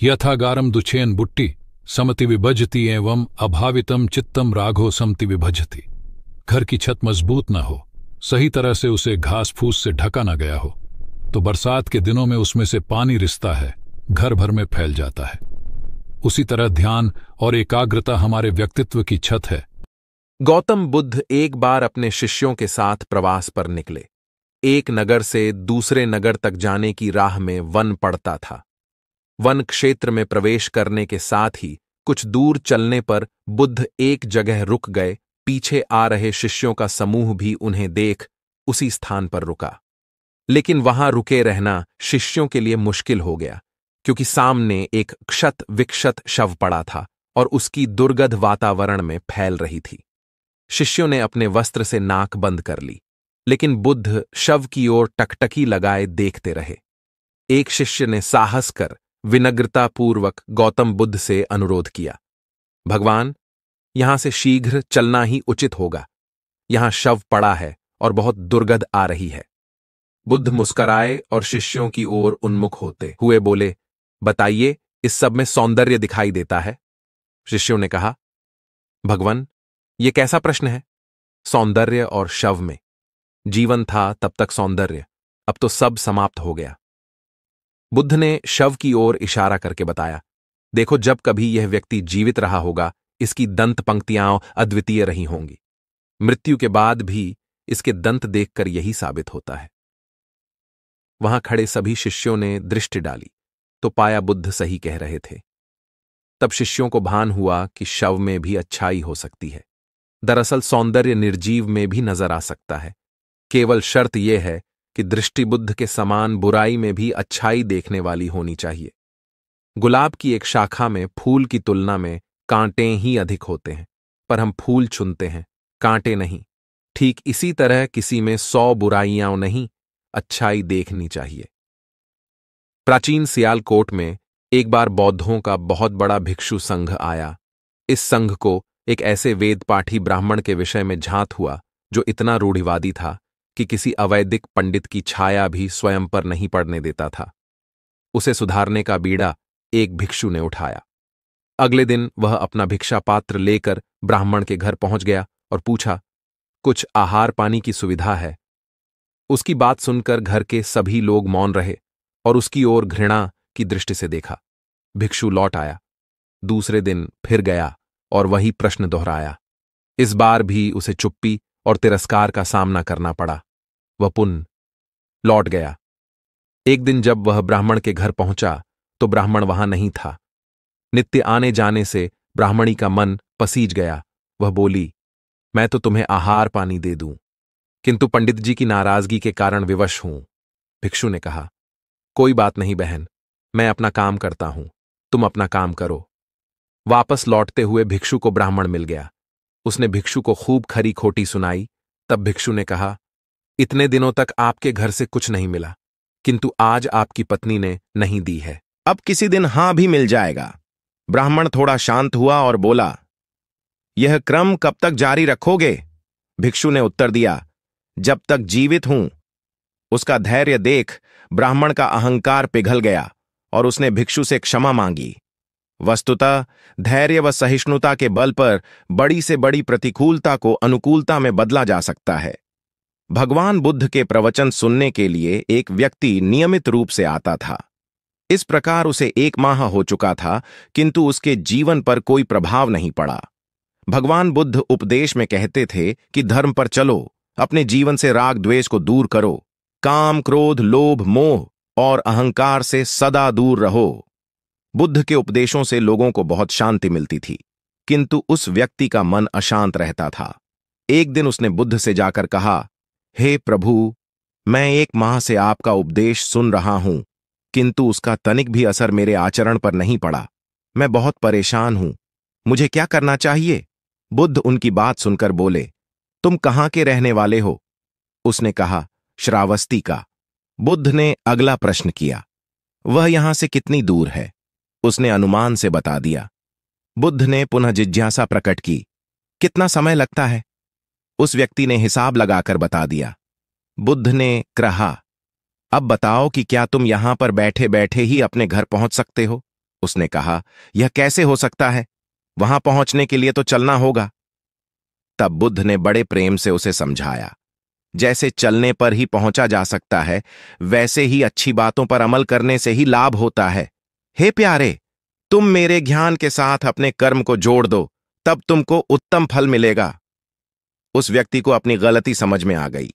यथागारम दुछेन बुट्टी समति विभजति एवं अभावितम चित्तम राघो समति विभजति। घर की छत मजबूत न हो, सही तरह से उसे घास फूस से ढका न गया हो, तो बरसात के दिनों में उसमें से पानी रिसता है, घर भर में फैल जाता है। उसी तरह ध्यान और एकाग्रता हमारे व्यक्तित्व की छत है। गौतम बुद्ध एक बार अपने शिष्यों के साथ प्रवास पर निकले। एक नगर से दूसरे नगर तक जाने की राह में वन पड़ता था। वन क्षेत्र में प्रवेश करने के साथ ही कुछ दूर चलने पर बुद्ध एक जगह रुक गए। पीछे आ रहे शिष्यों का समूह भी उन्हें देख उसी स्थान पर रुका। लेकिन वहां रुके रहना शिष्यों के लिए मुश्किल हो गया, क्योंकि सामने एक क्षत विक्षत शव पड़ा था और उसकी दुर्गंध वातावरण में फैल रही थी। शिष्यों ने अपने वस्त्र से नाक बंद कर ली, लेकिन बुद्ध शव की ओर टकटकी लगाए देखते रहे। एक शिष्य ने साहस कर विनम्रतापूर्वक गौतम बुद्ध से अनुरोध किया, भगवान, यहां से शीघ्र चलना ही उचित होगा। यहां शव पड़ा है और बहुत दुर्गंध आ रही है। बुद्ध मुस्कराए और शिष्यों की ओर उन्मुख होते हुए बोले, बताइए, इस सब में सौंदर्य दिखाई देता है? शिष्यों ने कहा, भगवान, यह कैसा प्रश्न है? सौंदर्य और शव में? जीवन था तब तक सौंदर्य, अब तो सब समाप्त हो गया। बुद्ध ने शव की ओर इशारा करके बताया, देखो, जब कभी यह व्यक्ति जीवित रहा होगा, इसकी दंत पंक्तियां अद्वितीय रही होंगी। मृत्यु के बाद भी इसके दंत देखकर यही साबित होता है। वहां खड़े सभी शिष्यों ने दृष्टि डाली तो पाया बुद्ध सही कह रहे थे। तब शिष्यों को भान हुआ कि शव में भी अच्छाई हो सकती है। दरअसल सौंदर्य निर्जीव में भी नजर आ सकता है। केवल शर्त यह है कि दृष्टि बुद्ध के समान बुराई में भी अच्छाई देखने वाली होनी चाहिए। गुलाब की एक शाखा में फूल की तुलना में कांटे ही अधिक होते हैं, पर हम फूल चुनते हैं, कांटे नहीं। ठीक इसी तरह किसी में 100 बुराइयां नहीं, अच्छाई देखनी चाहिए। प्राचीन सियालकोट में एक बार बौद्धों का बहुत बड़ा भिक्षु संघ आया। इस संघ को एक ऐसे वेद पाठी ब्राह्मण के विषय में झांत हुआ जो इतना रूढ़िवादी था कि किसी अवैदिक पंडित की छाया भी स्वयं पर नहीं पड़ने देता था। उसे सुधारने का बीड़ा एक भिक्षु ने उठाया। अगले दिन वह अपना भिक्षा पात्र लेकर ब्राह्मण के घर पहुंच गया और पूछा, कुछ आहार पानी की सुविधा है? उसकी बात सुनकर घर के सभी लोग मौन रहे और उसकी ओर घृणा की दृष्टि से देखा। भिक्षु लौट आया। दूसरे दिन फिर गया और वही प्रश्न दोहराया। इस बार भी उसे चुप्पी और तिरस्कार का सामना करना पड़ा। वह पुनः लौट गया। एक दिन जब वह ब्राह्मण के घर पहुंचा तो ब्राह्मण वहां नहीं था। नित्य आने जाने से ब्राह्मणी का मन पसीज गया। वह बोली, मैं तो तुम्हें आहार पानी दे दूं, किंतु पंडित जी की नाराजगी के कारण विवश हूं। भिक्षु ने कहा, कोई बात नहीं बहन, मैं अपना काम करता हूं, तुम अपना काम करो। वापस लौटते हुए भिक्षु को ब्राह्मण मिल गया। उसने भिक्षु को खूब खरी खोटी सुनाई तब भिक्षु ने कहा, इतने दिनों तक आपके घर से कुछ नहीं मिला, किंतु आज आपकी पत्नी ने नहीं दी है। अब किसी दिन हां भी मिल जाएगा। ब्राह्मण थोड़ा शांत हुआ और बोला, यह क्रम कब तक जारी रखोगे? भिक्षु ने उत्तर दिया, जब तक जीवित हूं। उसका धैर्य देख ब्राह्मण का अहंकार पिघल गया और उसने भिक्षु से क्षमा मांगी। वस्तुतः धैर्य व सहिष्णुता के बल पर बड़ी से बड़ी प्रतिकूलता को अनुकूलता में बदला जा सकता है। भगवान बुद्ध के प्रवचन सुनने के लिए एक व्यक्ति नियमित रूप से आता था। इस प्रकार उसे 1 माह हो चुका था, किंतु उसके जीवन पर कोई प्रभाव नहीं पड़ा। भगवान बुद्ध उपदेश में कहते थे कि धर्म पर चलो, अपने जीवन से राग द्वेष को दूर करो, काम क्रोध लोभ मोह और अहंकार से सदा दूर रहो। बुद्ध के उपदेशों से लोगों को बहुत शांति मिलती थी, किंतु उस व्यक्ति का मन अशांत रहता था। एक दिन उसने बुद्ध से जाकर कहा, हे प्रभु, मैं 1 माह से आपका उपदेश सुन रहा हूं, किंतु उसका तनिक भी असर मेरे आचरण पर नहीं पड़ा। मैं बहुत परेशान हूं, मुझे क्या करना चाहिए? बुद्ध उनकी बात सुनकर बोले, तुम कहां के रहने वाले हो? उसने कहा, श्रावस्ती का। बुद्ध ने अगला प्रश्न किया, वह यहां से कितनी दूर है? उसने अनुमान से बता दिया। बुद्ध ने पुनः जिज्ञासा प्रकट की, कितना समय लगता है? उस व्यक्ति ने हिसाब लगाकर बता दिया। बुद्ध ने कहा, अब बताओ कि क्या तुम यहां पर बैठे बैठे ही अपने घर पहुंच सकते हो? उसने कहा, यह कैसे हो सकता है? वहां पहुंचने के लिए तो चलना होगा। तब बुद्ध ने बड़े प्रेम से उसे समझाया, जैसे चलने पर ही पहुंचा जा सकता है, वैसे ही अच्छी बातों पर अमल करने से ही लाभ होता है। हे प्यारे, तुम मेरे ज्ञान के साथ अपने कर्म को जोड़ दो, तब तुमको उत्तम फल मिलेगा। उस व्यक्ति को अपनी गलती समझ में आ गई।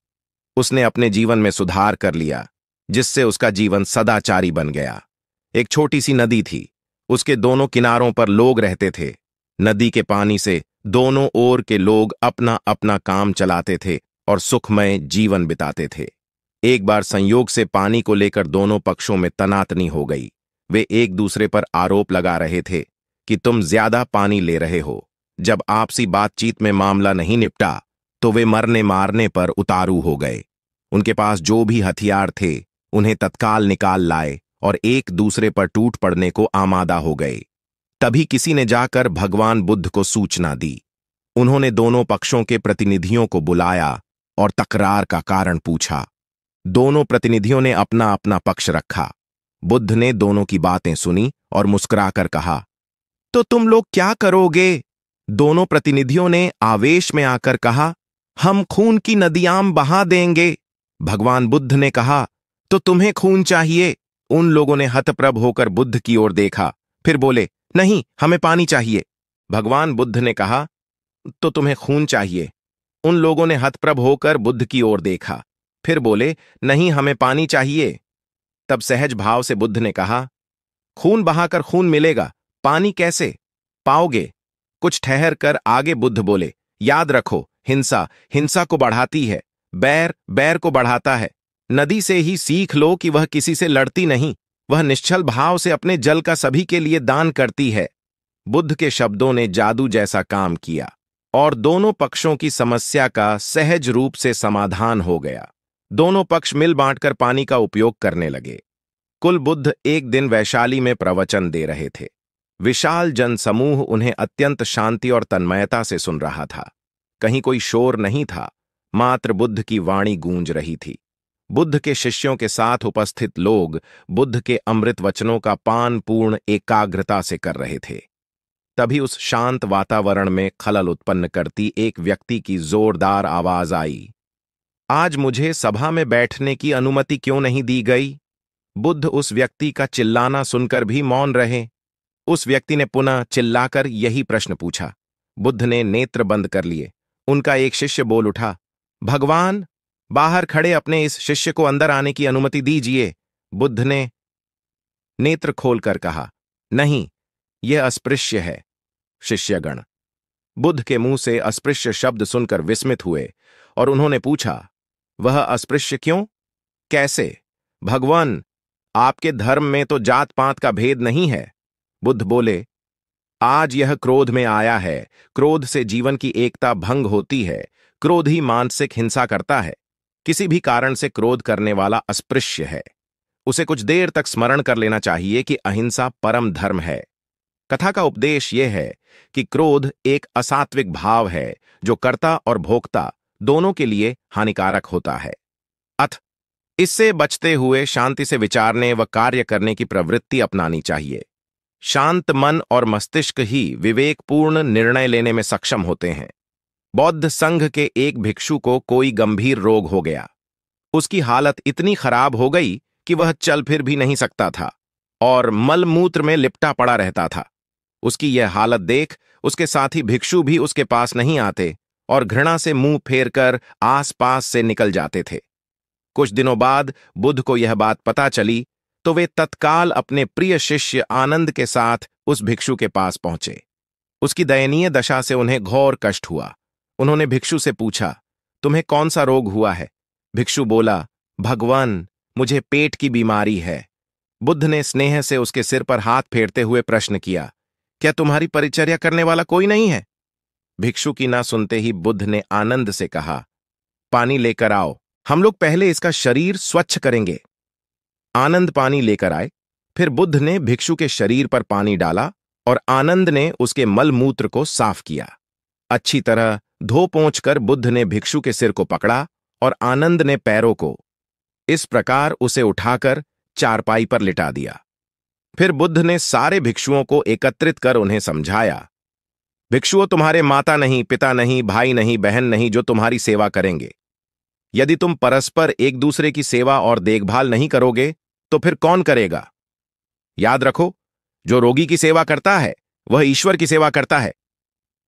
उसने अपने जीवन में सुधार कर लिया, जिससे उसका जीवन सदाचारी बन गया। एक छोटी सी नदी थी, उसके दोनों किनारों पर लोग रहते थे। नदी के पानी से दोनों ओर के लोग अपना अपना काम चलाते थे और सुखमय जीवन बिताते थे। एक बार संयोग से पानी को लेकर दोनों पक्षों में तनातनी हो गई। वे एक दूसरे पर आरोप लगा रहे थे कि तुम ज्यादा पानी ले रहे हो। जब आपसी बातचीत में मामला नहीं निपटा तो वे मरने मारने पर उतारू हो गए। उनके पास जो भी हथियार थे उन्हें तत्काल निकाल लाए और एक दूसरे पर टूट पड़ने को आमादा हो गए। तभी किसी ने जाकर भगवान बुद्ध को सूचना दी। उन्होंने दोनों पक्षों के प्रतिनिधियों को बुलाया और तकरार का कारण पूछा। दोनों प्रतिनिधियों ने अपना अपना पक्ष रखा। बुद्ध ने दोनों की बातें सुनी और मुस्कुराकर कहा, तो तुम लोग क्या करोगे? दोनों प्रतिनिधियों ने आवेश में आकर कहा, हम खून की नदियां बहा देंगे। भगवान बुद्ध ने कहा, तो तुम्हें खून चाहिए? उन लोगों ने हतप्रभ होकर बुद्ध की ओर देखा, फिर बोले, नहीं, हमें पानी चाहिए। भगवान बुद्ध ने कहा, तो तुम्हें खून चाहिए? उन लोगों ने हतप्रभ होकर बुद्ध की ओर देखा, फिर बोले, नहीं, हमें पानी चाहिए। तब सहज भाव से बुद्ध ने कहा, खून बहाकर खून मिलेगा, पानी कैसे पाओगे? कुछ ठहर कर आगे बुद्ध बोले, याद रखो, हिंसा हिंसा को बढ़ाती है, बैर बैर को बढ़ाता है। नदी से ही सीख लो कि वह किसी से लड़ती नहीं, वह निश्चल भाव से अपने जल का सभी के लिए दान करती है। बुद्ध के शब्दों ने जादू जैसा काम किया और दोनों पक्षों की समस्या का सहज रूप से समाधान हो गया। दोनों पक्ष मिल बांटकर पानी का उपयोग करने लगे। कुल बुद्ध एक दिन वैशाली में प्रवचन दे रहे थे। विशाल जनसमूह उन्हें अत्यंत शांति और तन्मयता से सुन रहा था। कहीं कोई शोर नहीं था, मात्र बुद्ध की वाणी गूंज रही थी। बुद्ध के शिष्यों के साथ उपस्थित लोग बुद्ध के अमृत वचनों का पान पूर्ण एकाग्रता से कर रहे थे। तभी उस शांत वातावरण में खलल उत्पन्न करती एक व्यक्ति की जोरदार आवाज आई, आज मुझे सभा में बैठने की अनुमति क्यों नहीं दी गई? बुद्ध उस व्यक्ति का चिल्लाना सुनकर भी मौन रहे। उस व्यक्ति ने पुनः चिल्लाकर यही प्रश्न पूछा। बुद्ध ने नेत्र बंद कर लिए। उनका एक शिष्य बोल उठा, भगवान, बाहर खड़े अपने इस शिष्य को अंदर आने की अनुमति दीजिए। बुद्ध ने नेत्र खोलकर कहा, नहीं, यह अस्पृश्य है। शिष्यगण बुद्ध के मुंह से अस्पृश्य शब्द सुनकर विस्मित हुए और उन्होंने पूछा, वह अस्पृश्य क्यों? कैसे? भगवान, आपके धर्म में तो जात पात का भेद नहीं है। बुद्ध बोले, आज यह क्रोध में आया है। क्रोध से जीवन की एकता भंग होती है। क्रोधी मानसिक हिंसा करता है। किसी भी कारण से क्रोध करने वाला अस्पृश्य है। उसे कुछ देर तक स्मरण कर लेना चाहिए कि अहिंसा परम धर्म है। कथा का उपदेश यह है कि क्रोध एक असात्विक भाव है जो कर्ता और भोक्ता दोनों के लिए हानिकारक होता है। अथ इससे बचते हुए शांति से विचारने व कार्य करने की प्रवृत्ति अपनानी चाहिए। शांत मन और मस्तिष्क ही विवेकपूर्ण निर्णय लेने में सक्षम होते हैं। बौद्ध संघ के एक भिक्षु को कोई गंभीर रोग हो गया। उसकी हालत इतनी खराब हो गई कि वह चल फिर भी नहीं सकता था और मलमूत्र में लिपटा पड़ा रहता था। उसकी यह हालत देख उसके साथी भिक्षु भी उसके पास नहीं आते और घृणा से मुंह फेरकर आसपास से निकल जाते थे। कुछ दिनों बाद बुद्ध को यह बात पता चली तो वे तत्काल अपने प्रिय शिष्य आनंद के साथ उस भिक्षु के पास पहुंचे। उसकी दयनीय दशा से उन्हें घोर कष्ट हुआ। उन्होंने भिक्षु से पूछा, तुम्हें कौन सा रोग हुआ है? भिक्षु बोला, भगवान, मुझे पेट की बीमारी है। बुद्ध ने स्नेह से उसके सिर पर हाथ फेरते हुए प्रश्न किया, क्या तुम्हारी परिचर्या करने वाला कोई नहीं है? भिक्षु की ना सुनते ही बुद्ध ने आनंद से कहा, पानी लेकर आओ, हम लोग पहले इसका शरीर स्वच्छ करेंगे। आनंद पानी लेकर आए। फिर बुद्ध ने भिक्षु के शरीर पर पानी डाला और आनंद ने उसके मलमूत्र को साफ किया। अच्छी तरह धो पोंछ कर बुद्ध ने भिक्षु के सिर को पकड़ा और आनंद ने पैरों को। इस प्रकार उसे उठाकर चारपाई पर लिटा दिया। फिर बुद्ध ने सारे भिक्षुओं को एकत्रित कर उन्हें समझाया, भिक्षुओं, तुम्हारे माता नहीं, पिता नहीं, भाई नहीं, बहन नहीं जो तुम्हारी सेवा करेंगे। यदि तुम परस्पर एक दूसरे की सेवा और देखभाल नहीं करोगे तो फिर कौन करेगा? याद रखो, जो रोगी की सेवा करता है वह ईश्वर की सेवा करता है।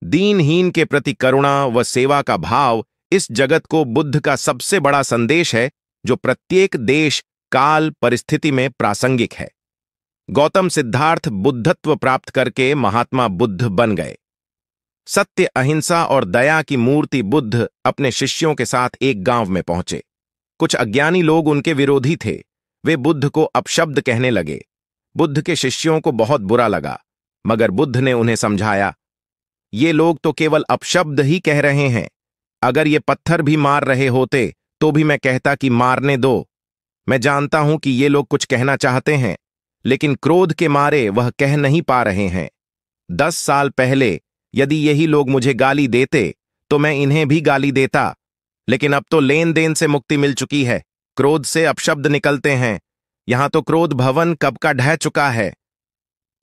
दीनहीन के प्रति करुणा व सेवा का भाव इस जगत को बुद्ध का सबसे बड़ा संदेश है जो प्रत्येक देश, काल, परिस्थिति में प्रासंगिक है। गौतम सिद्धार्थ बुद्धत्व प्राप्त करके महात्मा बुद्ध बन गए। सत्य, अहिंसा और दया की मूर्ति बुद्ध अपने शिष्यों के साथ एक गांव में पहुंचे। कुछ अज्ञानी लोग उनके विरोधी थे। वे बुद्ध को अपशब्द कहने लगे। बुद्ध के शिष्यों को बहुत बुरा लगा, मगर बुद्ध ने उन्हें समझाया, ये लोग तो केवल अपशब्द ही कह रहे हैं। अगर ये पत्थर भी मार रहे होते तो भी मैं कहता कि मारने दो। मैं जानता हूं कि ये लोग कुछ कहना चाहते हैं, लेकिन क्रोध के मारे वह कह नहीं पा रहे हैं। 10 साल पहले यदि यही लोग मुझे गाली देते तो मैं इन्हें भी गाली देता, लेकिन अब तो लेन देन से मुक्ति मिल चुकी है। क्रोध से अपशब्द निकलते हैं। यहां तो क्रोध भवन कब का ढह चुका है।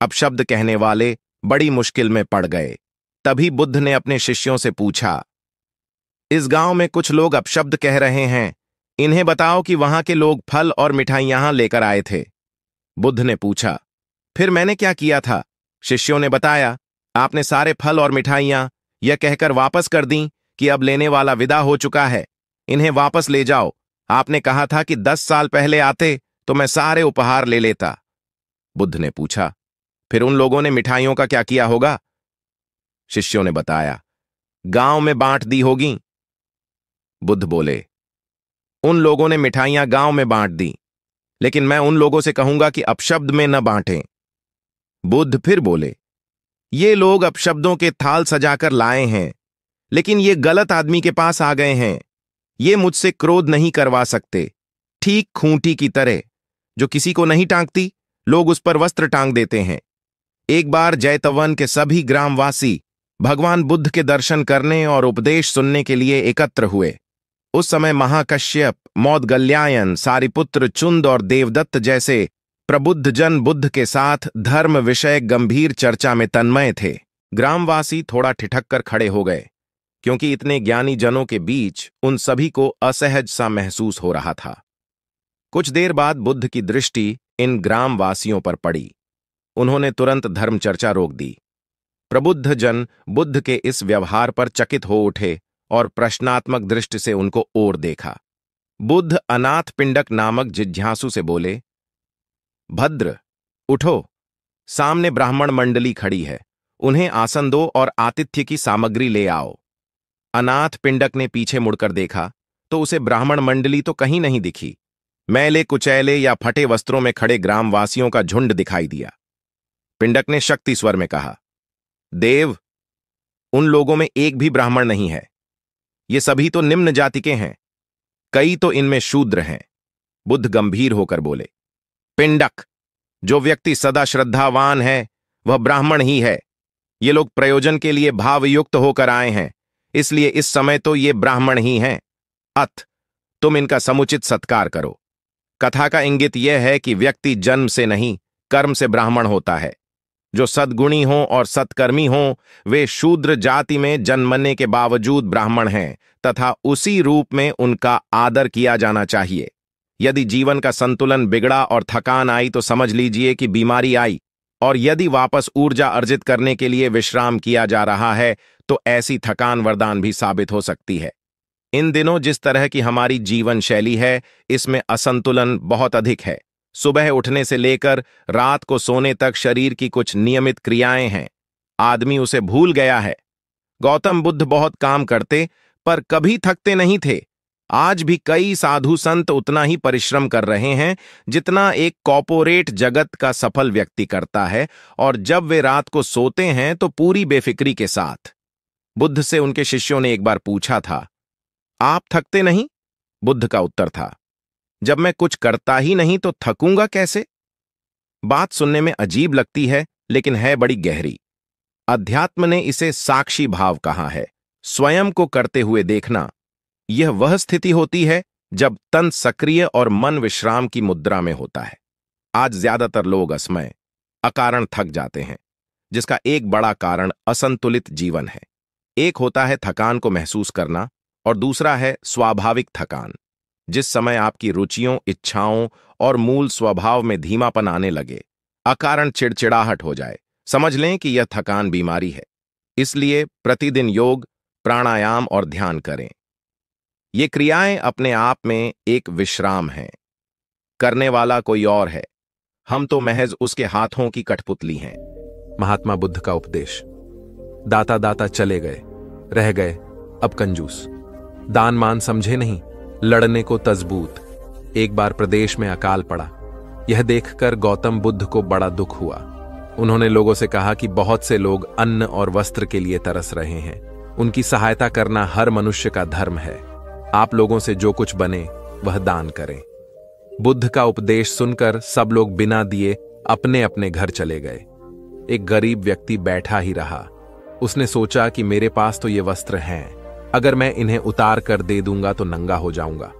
अपशब्द कहने वाले बड़ी मुश्किल में पड़ गए। तभी बुद्ध ने अपने शिष्यों से पूछा, इस गांव में कुछ लोग अपशब्द कह रहे हैं, इन्हें बताओ कि वहां के लोग फल और मिठाइयां लेकर आए थे। बुद्ध ने पूछा, फिर मैंने क्या किया था? शिष्यों ने बताया, आपने सारे फल और मिठाइयां यह कहकर वापस कर दी कि अब लेने वाला विदा हो चुका है, इन्हें वापस ले जाओ। आपने कहा था कि 10 साल पहले आते तो मैं सारे उपहार ले लेता। बुद्ध ने पूछा, फिर उन लोगों ने मिठाइयों का क्या किया होगा? शिष्यों ने बताया, गांव में बांट दी होगी। बुद्ध बोले, उन लोगों ने मिठाइयां गांव में बांट दी, लेकिन मैं उन लोगों से कहूंगा कि अपशब्द में न बांटें। बुद्ध फिर बोले, ये लोग अपशब्दों के थाल सजाकर लाए हैं, लेकिन ये गलत आदमी के पास आ गए हैं। ये मुझसे क्रोध नहीं करवा सकते। ठीक खूंटी की तरह जो किसी को नहीं टांगती, लोग उस पर वस्त्र टांग देते हैं। एक बार जैतवन के सभी ग्रामवासी भगवान बुद्ध के दर्शन करने और उपदेश सुनने के लिए एकत्र हुए। उस समय महाकश्यप, मौदगल्यायन, सारिपुत्र, चुंद और देवदत्त जैसे प्रबुद्ध जन बुद्ध के साथ धर्म विषय गंभीर चर्चा में तन्मय थे। ग्रामवासी थोड़ा ठिठक कर खड़े हो गए, क्योंकि इतने ज्ञानी जनों के बीच उन सभी को असहज सा महसूस हो रहा था। कुछ देर बाद बुद्ध की दृष्टि इन ग्रामवासियों पर पड़ी। उन्होंने तुरंत धर्म चर्चा रोक दी। प्रबुद्ध जन बुद्ध के इस व्यवहार पर चकित हो उठे और प्रश्नात्मक दृष्टि से उनको ओर देखा। बुद्ध अनाथ पिंडक नामक जिज्ञासु से बोले, भद्र, उठो, सामने ब्राह्मण मंडली खड़ी है, उन्हें आसन दो और आतिथ्य की सामग्री ले आओ। अनाथ पिंडक ने पीछे मुड़कर देखा तो उसे ब्राह्मण मंडली तो कहीं नहीं दिखी। मैले कुचैले या फटे वस्त्रों में खड़े ग्रामवासियों का झुंड दिखाई दिया। पिंडक ने शक्ति स्वर में कहा, देव, उन लोगों में एक भी ब्राह्मण नहीं है। ये सभी तो निम्न जाति के हैं, कई तो इनमें शूद्र हैं। बुद्ध गंभीर होकर बोले, पिंडक, जो व्यक्ति सदा श्रद्धावान है वह ब्राह्मण ही है। ये लोग प्रयोजन के लिए भावयुक्त होकर आए हैं, इसलिए इस समय तो ये ब्राह्मण ही हैं। अथ तुम इनका समुचित सत्कार करो। कथा का इंगित यह है कि व्यक्ति जन्म से नहीं, कर्म से ब्राह्मण होता है। जो सद्गुणी हों और सत्कर्मी हों, वे शूद्र जाति में जन्मने के बावजूद ब्राह्मण हैं तथा उसी रूप में उनका आदर किया जाना चाहिए। यदि जीवन का संतुलन बिगड़ा और थकान आई तो समझ लीजिए कि बीमारी आई, और यदि वापस ऊर्जा अर्जित करने के लिए विश्राम किया जा रहा है तो ऐसी थकान वरदान भी साबित हो सकती है। इन दिनों जिस तरह की हमारी जीवन शैली है, इसमें असंतुलन बहुत अधिक है। सुबह उठने से लेकर रात को सोने तक शरीर की कुछ नियमित क्रियाएं हैं, आदमी उसे भूल गया है। गौतम बुद्ध बहुत काम करते पर कभी थकते नहीं थे। आज भी कई साधु संत उतना ही परिश्रम कर रहे हैं जितना एक कॉर्पोरेट जगत का सफल व्यक्ति करता है, और जब वे रात को सोते हैं तो पूरी बेफिक्री के साथ। बुद्ध से उनके शिष्यों ने एक बार पूछा था, आप थकते नहीं? बुद्ध का उत्तर था, जब मैं कुछ करता ही नहीं तो थकूंगा कैसे? बात सुनने में अजीब लगती है लेकिन है बड़ी गहरी। अध्यात्म ने इसे साक्षी भाव कहा है, स्वयं को करते हुए देखना। यह वह स्थिति होती है जब तन सक्रिय और मन विश्राम की मुद्रा में होता है। आज ज्यादातर लोग असमय, अकारण थक जाते हैं, जिसका एक बड़ा कारण असंतुलित जीवन है। एक होता है थकान को महसूस करना और दूसरा है स्वाभाविक थकान। जिस समय आपकी रुचियों, इच्छाओं और मूल स्वभाव में धीमापन आने लगे, अकारण चिड़चिड़ाहट हो जाए, समझ लें कि यह थकान बीमारी है। इसलिए प्रतिदिन योग, प्राणायाम और ध्यान करें। ये क्रियाएं अपने आप में एक विश्राम हैं। करने वाला कोई और है, हम तो महज उसके हाथों की कठपुतली हैं। महात्मा बुद्ध का उपदेश। दाता दाता चले गए, रह गए अब कंजूस। दान मान समझे नहीं, लड़ने को तजबूत। एक बार प्रदेश में अकाल पड़ा। यह देखकर गौतम बुद्ध को बड़ा दुख हुआ। उन्होंने लोगों से कहा कि बहुत से लोग अन्न और वस्त्र के लिए तरस रहे हैं। उनकी सहायता करना हर मनुष्य का धर्म है। आप लोगों से जो कुछ बने वह दान करें। बुद्ध का उपदेश सुनकर सब लोग बिना दिए अपने अपने घर चले गए। एक गरीब व्यक्ति बैठा ही रहा। उसने सोचा कि मेरे पास तो ये वस्त्र हैं, अगर मैं इन्हें उतार कर दे दूंगा तो नंगा हो जाऊंगा।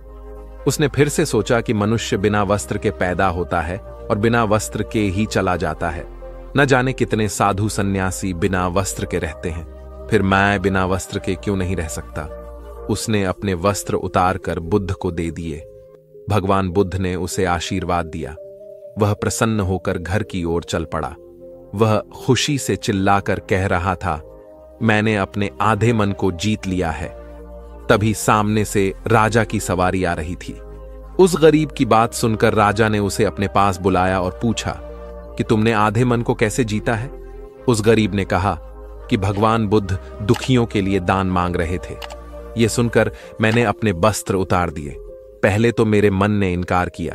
उसने फिर से सोचा कि मनुष्य बिना वस्त्र के पैदा होता है और बिना वस्त्र के ही चला जाता है। न जाने कितने साधु सन्यासी बिना वस्त्र के रहते हैं, फिर मैं बिना वस्त्र के क्यों नहीं रह सकता। उसने अपने वस्त्र उतार कर बुद्ध को दे दिए। भगवान बुद्ध ने उसे आशीर्वाद दिया। वह प्रसन्न होकर घर की ओर चल पड़ा। वह खुशी से चिल्लाकर कह रहा था, मैंने अपने आधे मन को जीत लिया है। तभी सामने से राजा की सवारी आ रही थी। उस गरीब की बात सुनकर राजा ने उसे अपने पास बुलाया और पूछा कि तुमने आधे मन को कैसे जीता है? उस गरीब ने कहा कि भगवान बुद्ध दुखियों के लिए दान मांग रहे थे। यह सुनकर मैंने अपने वस्त्र उतार दिए। पहले तो मेरे मन ने इनकार किया,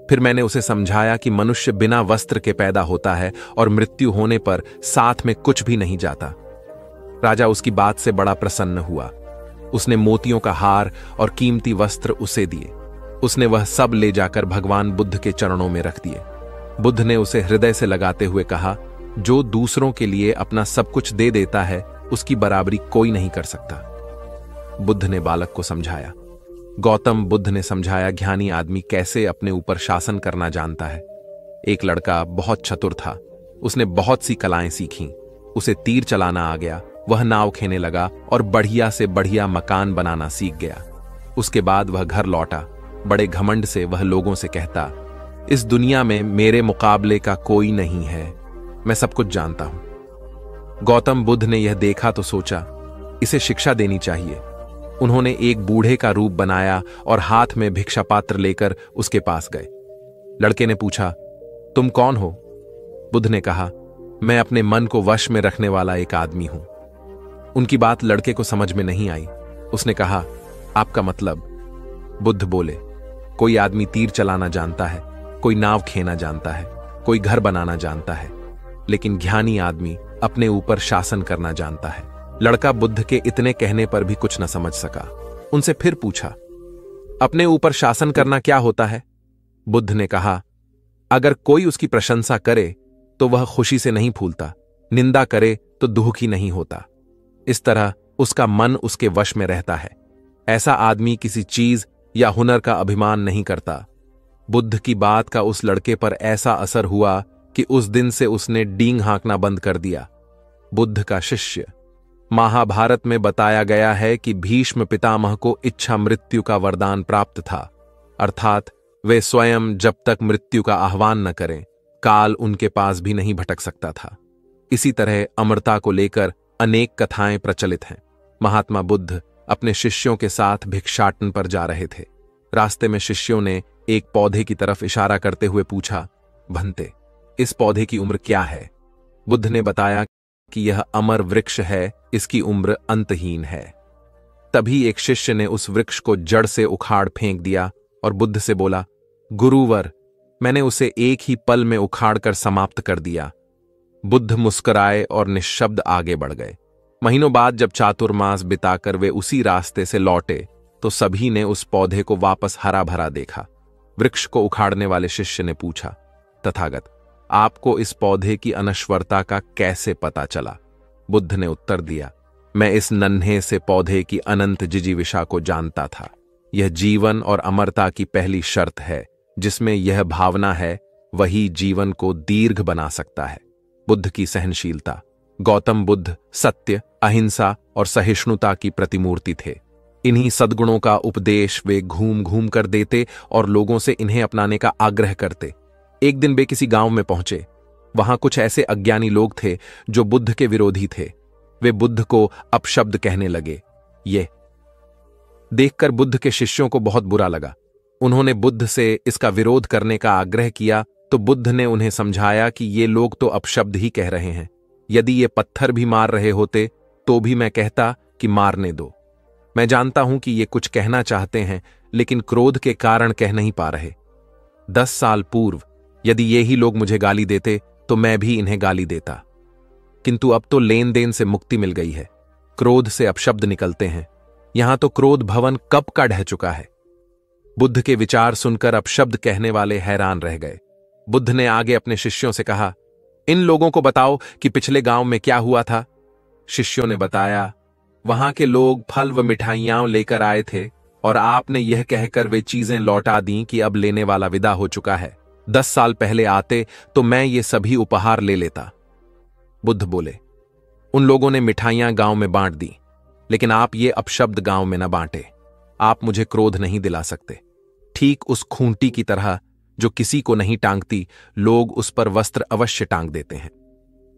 फिर मैंने उसे समझाया कि मनुष्य बिना वस्त्र के पैदा होता है और मृत्यु होने पर साथ में कुछ भी नहीं जाता। राजा उसकी बात से बड़ा प्रसन्न हुआ। उसने मोतियों का हार और कीमती वस्त्र उसे दिए। उसने वह सब ले जाकर भगवान बुद्ध के चरणों में रख दिए। बुद्ध ने उसे हृदय से लगाते हुए कहा, जो दूसरों के लिए अपना सब कुछ दे देता है उसकी बराबरी कोई नहीं कर सकता। बुद्ध ने बालक को समझाया। गौतम बुद्ध ने समझाया ज्ञानी आदमी कैसे अपने ऊपर शासन करना जानता है। एक लड़का बहुत चतुर था। उसने बहुत सी कलाएं सीखीं। उसे तीर चलाना आ गया। वह नाव खेने लगा और बढ़िया से बढ़िया मकान बनाना सीख गया। उसके बाद वह घर लौटा। बड़े घमंड से वह लोगों से कहता, इस दुनिया में मेरे मुकाबले का कोई नहीं है, मैं सब कुछ जानता हूं। गौतम बुद्ध ने यह देखा तो सोचा, इसे शिक्षा देनी चाहिए। उन्होंने एक बूढ़े का रूप बनाया और हाथ में भिक्षा पात्र लेकर उसके पास गए। लड़के ने पूछा, तुम कौन हो? बुद्ध ने कहा, मैं अपने मन को वश में रखने वाला एक आदमी हूं। उनकी बात लड़के को समझ में नहीं आई। उसने कहा, आपका मतलब? बुद्ध बोले, कोई आदमी तीर चलाना जानता है, कोई नाव खेना जानता है, कोई घर बनाना जानता है, लेकिन ज्ञानी आदमी अपने ऊपर शासन करना जानता है। लड़का बुद्ध के इतने कहने पर भी कुछ न समझ सका। उनसे फिर पूछा, अपने ऊपर शासन करना क्या होता है? बुद्ध ने कहा, अगर कोई उसकी प्रशंसा करे तो वह खुशी से नहीं फूलता, निंदा करे तो दुखी नहीं होता। इस तरह उसका मन उसके वश में रहता है। ऐसा आदमी किसी चीज या हुनर का अभिमान नहीं करता। बुद्ध की बात का उस लड़के पर ऐसा असर हुआ कि उस दिन से उसने डींग हाँकना बंद कर दिया। बुद्ध का शिष्य। महाभारत में बताया गया है कि भीष्म पितामह को इच्छा मृत्यु का वरदान प्राप्त था, अर्थात वे स्वयं जब तक मृत्यु का आह्वान न करें, काल उनके पास भी नहीं भटक सकता था। इसी तरह अमरता को लेकर अनेक कथाएं प्रचलित हैं। महात्मा बुद्ध अपने शिष्यों के साथ भिक्षाटन पर जा रहे थे। रास्ते में शिष्यों ने एक पौधे की तरफ इशारा करते हुए पूछा, भंते, इस पौधे की उम्र क्या है? बुद्ध ने बताया कि यह अमर वृक्ष है, इसकी उम्र अंतहीन है। तभी एक शिष्य ने उस वृक्ष को जड़ से उखाड़ फेंक दिया और बुद्ध से बोला, गुरुवर, मैंने उसे एक ही पल में उखाड़कर समाप्त कर दिया। बुद्ध मुस्कुराए और निश्शब्द आगे बढ़ गए। महीनों बाद जब चातुर्मास बिताकर वे उसी रास्ते से लौटे तो सभी ने उस पौधे को वापस हरा भरा देखा। वृक्ष को उखाड़ने वाले शिष्य ने पूछा, तथागत, आपको इस पौधे की अनश्वरता का कैसे पता चला? बुद्ध ने उत्तर दिया, मैं इस नन्हे से पौधे की अनंत जिजीविषा को जानता था। यह जीवन और अमरता की पहली शर्त है। जिसमें यह भावना है वही जीवन को दीर्घ बना सकता है। बुद्ध की सहनशीलता। गौतम बुद्ध सत्य, अहिंसा और सहिष्णुता की प्रतिमूर्ति थे। इन्हीं सद्गुणों का उपदेश वे घूम घूम कर देते और लोगों से इन्हें अपनाने का आग्रह करते। एक दिन वे किसी गांव में पहुंचे। वहां कुछ ऐसे अज्ञानी लोग थे जो बुद्ध के विरोधी थे। वे बुद्ध को अपशब्द कहने लगे। ये देखकर बुद्ध के शिष्यों को बहुत बुरा लगा। उन्होंने बुद्ध से इसका विरोध करने का आग्रह किया तो बुद्ध ने उन्हें समझाया कि ये लोग तो अपशब्द ही कह रहे हैं। यदि ये पत्थर भी मार रहे होते तो भी मैं कहता कि मारने दो। मैं जानता हूं कि ये कुछ कहना चाहते हैं लेकिन क्रोध के कारण कह नहीं पा रहे। 10 साल पूर्व यदि ये ही लोग मुझे गाली देते तो मैं भी इन्हें गाली देता, किंतु अब तो लेन देन से मुक्ति मिल गई है। क्रोध से अपशब्द निकलते हैं। यहां तो क्रोध भवन कब का ढह चुका है। बुद्ध के विचार सुनकर अपशब्द कहने वाले हैरान रह गए। बुद्ध ने आगे अपने शिष्यों से कहा, इन लोगों को बताओ कि पिछले गांव में क्या हुआ था। शिष्यों ने बताया, वहां के लोग फल व मिठाइयां लेकर आए थे और आपने यह कहकर वे चीजें लौटा दी कि अब लेने वाला विदा हो चुका है। 10 साल पहले आते तो मैं ये सभी उपहार ले लेता। बुद्ध बोले, उन लोगों ने मिठाइयां गांव में बांट दी, लेकिन आप ये अपशब्द गांव में न बांटे। आप मुझे क्रोध नहीं दिला सकते। ठीक उस खूंटी की तरह जो किसी को नहीं टांगती, लोग उस पर वस्त्र अवश्य टांग देते हैं।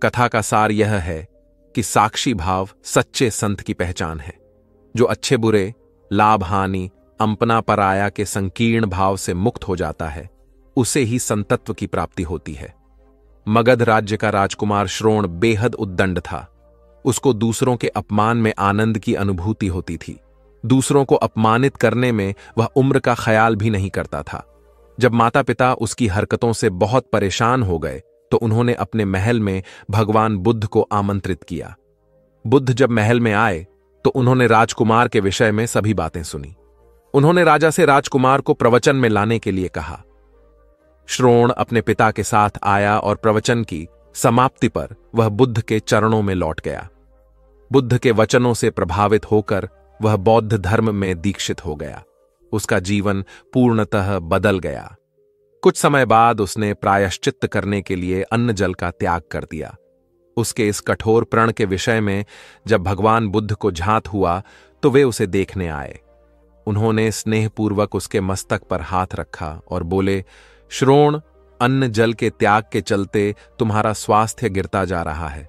कथा का सार यह है कि साक्षी भाव सच्चे संत की पहचान है। जो अच्छे बुरे, लाभ हानि, अंपना पराया के संकीर्ण भाव से मुक्त हो जाता है, उसे ही संतत्व की प्राप्ति होती है। मगध राज्य का राजकुमार श्रोण बेहद उद्दंड था। उसको दूसरों के अपमान में आनंद की अनुभूति होती थी। दूसरों को अपमानित करने में वह उम्र का ख्याल भी नहीं करता था। जब माता पिता उसकी हरकतों से बहुत परेशान हो गए तो उन्होंने अपने महल में भगवान बुद्ध को आमंत्रित किया। बुद्ध जब महल में आए तो उन्होंने राजकुमार के विषय में सभी बातें सुनी। उन्होंने राजा से राजकुमार को प्रवचन में लाने के लिए कहा। श्रोण अपने पिता के साथ आया और प्रवचन की समाप्ति पर वह बुद्ध के चरणों में लौट गया। बुद्ध के वचनों से प्रभावित होकर वह बौद्ध धर्म में दीक्षित हो गया। उसका जीवन पूर्णतः बदल गया। कुछ समय बाद उसने प्रायश्चित्त करने के लिए अन्न जल का त्याग कर दिया। उसके इस कठोर प्रण के विषय में जब भगवान बुद्ध को झांत हुआ तो वे उसे देखने आए। उन्होंने स्नेहपूर्वक उसके मस्तक पर हाथ रखा और बोले, श्रोण, अन्न जल के त्याग के चलते तुम्हारा स्वास्थ्य गिरता जा रहा है।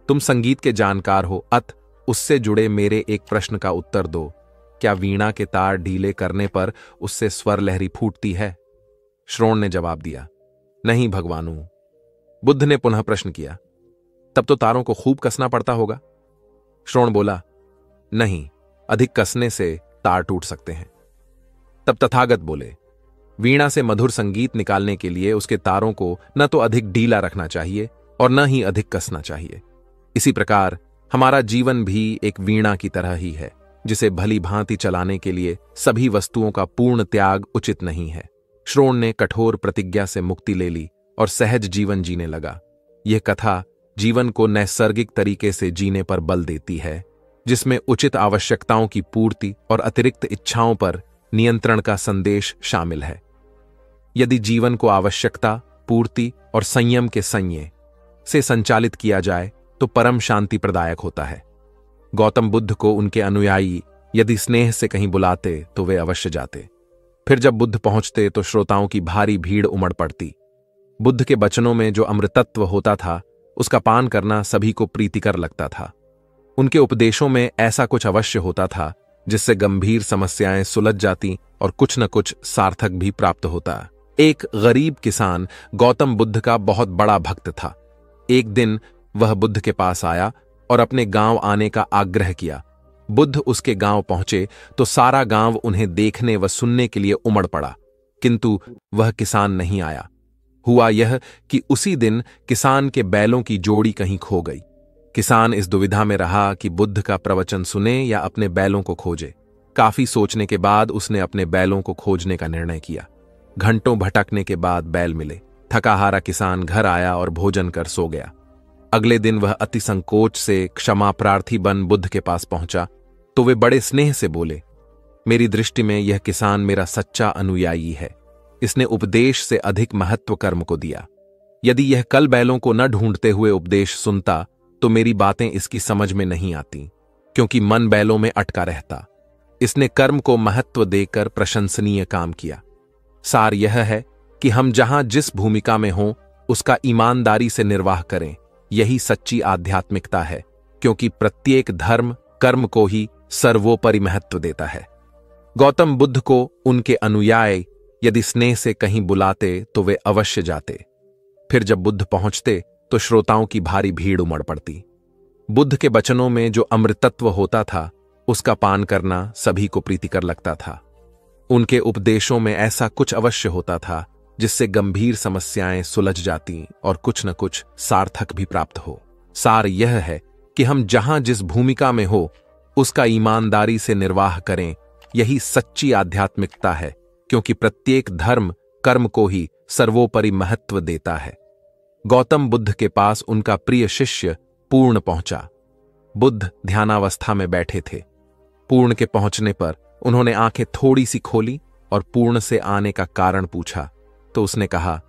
तुम संगीत के जानकार हो, अत उससे जुड़े मेरे एक प्रश्न का उत्तर दो। क्या वीणा के तार ढीले करने पर उससे स्वर लहरी फूटती है? श्रोण ने जवाब दिया, नहीं भगवानु। बुद्ध ने पुनः प्रश्न किया, तब तो तारों को खूब कसना पड़ता होगा? श्रोण बोला, नहीं, अधिक कसने से तार टूट सकते हैं। तब तथागत बोले, वीणा से मधुर संगीत निकालने के लिए उसके तारों को न तो अधिक ढीला रखना चाहिए और न ही अधिक कसना चाहिए। इसी प्रकार हमारा जीवन भी एक वीणा की तरह ही है, जिसे भली भांति चलाने के लिए सभी वस्तुओं का पूर्ण त्याग उचित नहीं है। श्रोण ने कठोर प्रतिज्ञा से मुक्ति ले ली और सहज जीवन जीने लगा। यह कथा जीवन को नैसर्गिक तरीके से जीने पर बल देती है, जिसमें उचित आवश्यकताओं की पूर्ति और अतिरिक्त इच्छाओं पर नियंत्रण का संदेश शामिल है। यदि जीवन को आवश्यकता, पूर्ति और संयम के संयम से संचालित किया जाए तो परम शांति प्रदायक होता है। गौतम बुद्ध को उनके अनुयायी यदि स्नेह से कहीं बुलाते तो वे अवश्य जाते। फिर जब बुद्ध पहुंचते तो श्रोताओं की भारी भीड़ उमड़ पड़ती। बुद्ध के वचनों में जो अमृतत्व होता था उसका पान करना सभी को प्रीतिकर लगता था। उनके उपदेशों में ऐसा कुछ अवश्य होता था जिससे गंभीर समस्याएं सुलझ जाती और कुछ न कुछ सार्थक भी प्राप्त होता। एक गरीब किसान गौतम बुद्ध का बहुत बड़ा भक्त था। एक दिन वह बुद्ध के पास आया और अपने गांव आने का आग्रह किया। बुद्ध उसके गांव पहुंचे तो सारा गांव उन्हें देखने व सुनने के लिए उमड़ पड़ा, किंतु वह किसान नहीं आया। हुआ यह कि उसी दिन किसान के बैलों की जोड़ी कहीं खो गई। किसान इस दुविधा में रहा कि बुद्ध का प्रवचन सुने या अपने बैलों को खोजे। काफी सोचने के बाद उसने अपने बैलों को खोजने का निर्णय किया। घंटों भटकने के बाद बैल मिले। थकाहारा किसान घर आया और भोजन कर सो गया। अगले दिन वह अति संकोच से क्षमा प्रार्थी बन बुद्ध के पास पहुंचा तो वे बड़े स्नेह से बोले, मेरी दृष्टि में यह किसान मेरा सच्चा अनुयायी है। इसने उपदेश से अधिक महत्व कर्म को दिया। यदि यह कल बैलों को न ढूंढते हुए उपदेश सुनता तो मेरी बातें इसकी समझ में नहीं आती, क्योंकि मन बैलों में अटका रहता। इसने कर्म को महत्व देकर प्रशंसनीय काम किया। सार यह है कि हम जहां जिस भूमिका में हों उसका ईमानदारी से निर्वाह करें। यही सच्ची आध्यात्मिकता है, क्योंकि प्रत्येक धर्म कर्म को ही सर्वोपरि महत्व देता है। गौतम बुद्ध को उनके अनुयायी यदि स्नेह से कहीं बुलाते तो वे अवश्य जाते। फिर जब बुद्ध पहुंचते तो श्रोताओं की भारी भीड़ उमड़ पड़ती। बुद्ध के वचनों में जो अमृतत्व होता था उसका पान करना सभी को प्रीतिकर लगता था। उनके उपदेशों में ऐसा कुछ अवश्य होता था जिससे गंभीर समस्याएं सुलझ जाती और कुछ न कुछ सार्थक भी प्राप्त हो। सार यह है कि हम जहां जिस भूमिका में हो उसका ईमानदारी से निर्वाह करें। यही सच्ची आध्यात्मिकता है, क्योंकि प्रत्येक धर्म कर्म को ही सर्वोपरि महत्व देता है। गौतम बुद्ध के पास उनका प्रिय शिष्य पूर्ण पहुंचा। बुद्ध ध्यानावस्था में बैठे थे। पूर्ण के पहुंचने पर उन्होंने आंखें थोड़ी सी खोली और पूर्ण से आने का कारण पूछा तो उसने कहा,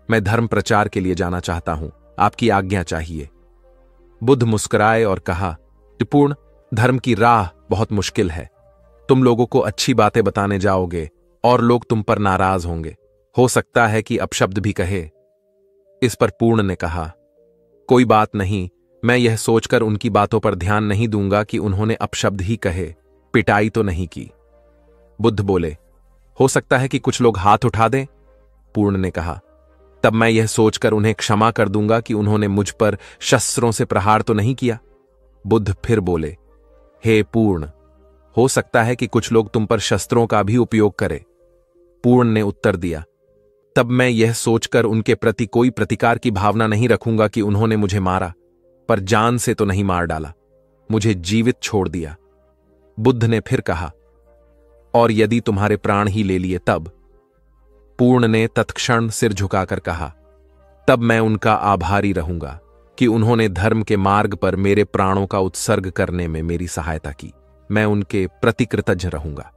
मैं धर्म प्रचार के लिए जाना चाहता हूं, आपकी आज्ञा चाहिए। बुद्ध मुस्कुराए और कहा, पूर्ण, धर्म की राह बहुत मुश्किल है। तुम लोगों को अच्छी बातें बताने जाओगे और लोग तुम पर नाराज होंगे। हो सकता है कि अपशब्द भी कहे। इस पर पूर्ण ने कहा, कोई बात नहीं, मैं यह सोचकर उनकी बातों पर ध्यान नहीं दूंगा कि उन्होंने अपशब्द ही कहे, पिटाई तो नहीं की। बुद्ध बोले, हो सकता है कि कुछ लोग हाथ उठा दें। पूर्ण ने कहा, तब मैं यह सोचकर उन्हें क्षमा कर दूंगा कि उन्होंने मुझ पर शस्त्रों से प्रहार तो नहीं किया। बुद्ध फिर बोले, हे पूर्ण, हो सकता है कि कुछ लोग तुम पर शस्त्रों का भी उपयोग करें। पूर्ण ने उत्तर दिया, तब मैं यह सोचकर उनके प्रति कोई प्रतिकार की भावना नहीं रखूंगा कि उन्होंने मुझे मारा, पर जान से तो नहीं मार डाला, मुझे जीवित छोड़ दिया। बुद्ध ने फिर कहा, और यदि तुम्हारे प्राण ही ले लिए तब? पूर्ण ने तत्क्षण सिर झुकाकर कहा, तब मैं उनका आभारी रहूंगा कि उन्होंने धर्म के मार्ग पर मेरे प्राणों का उत्सर्ग करने में मेरी सहायता की। मैं उनके प्रति कृतज्ञ रहूंगा।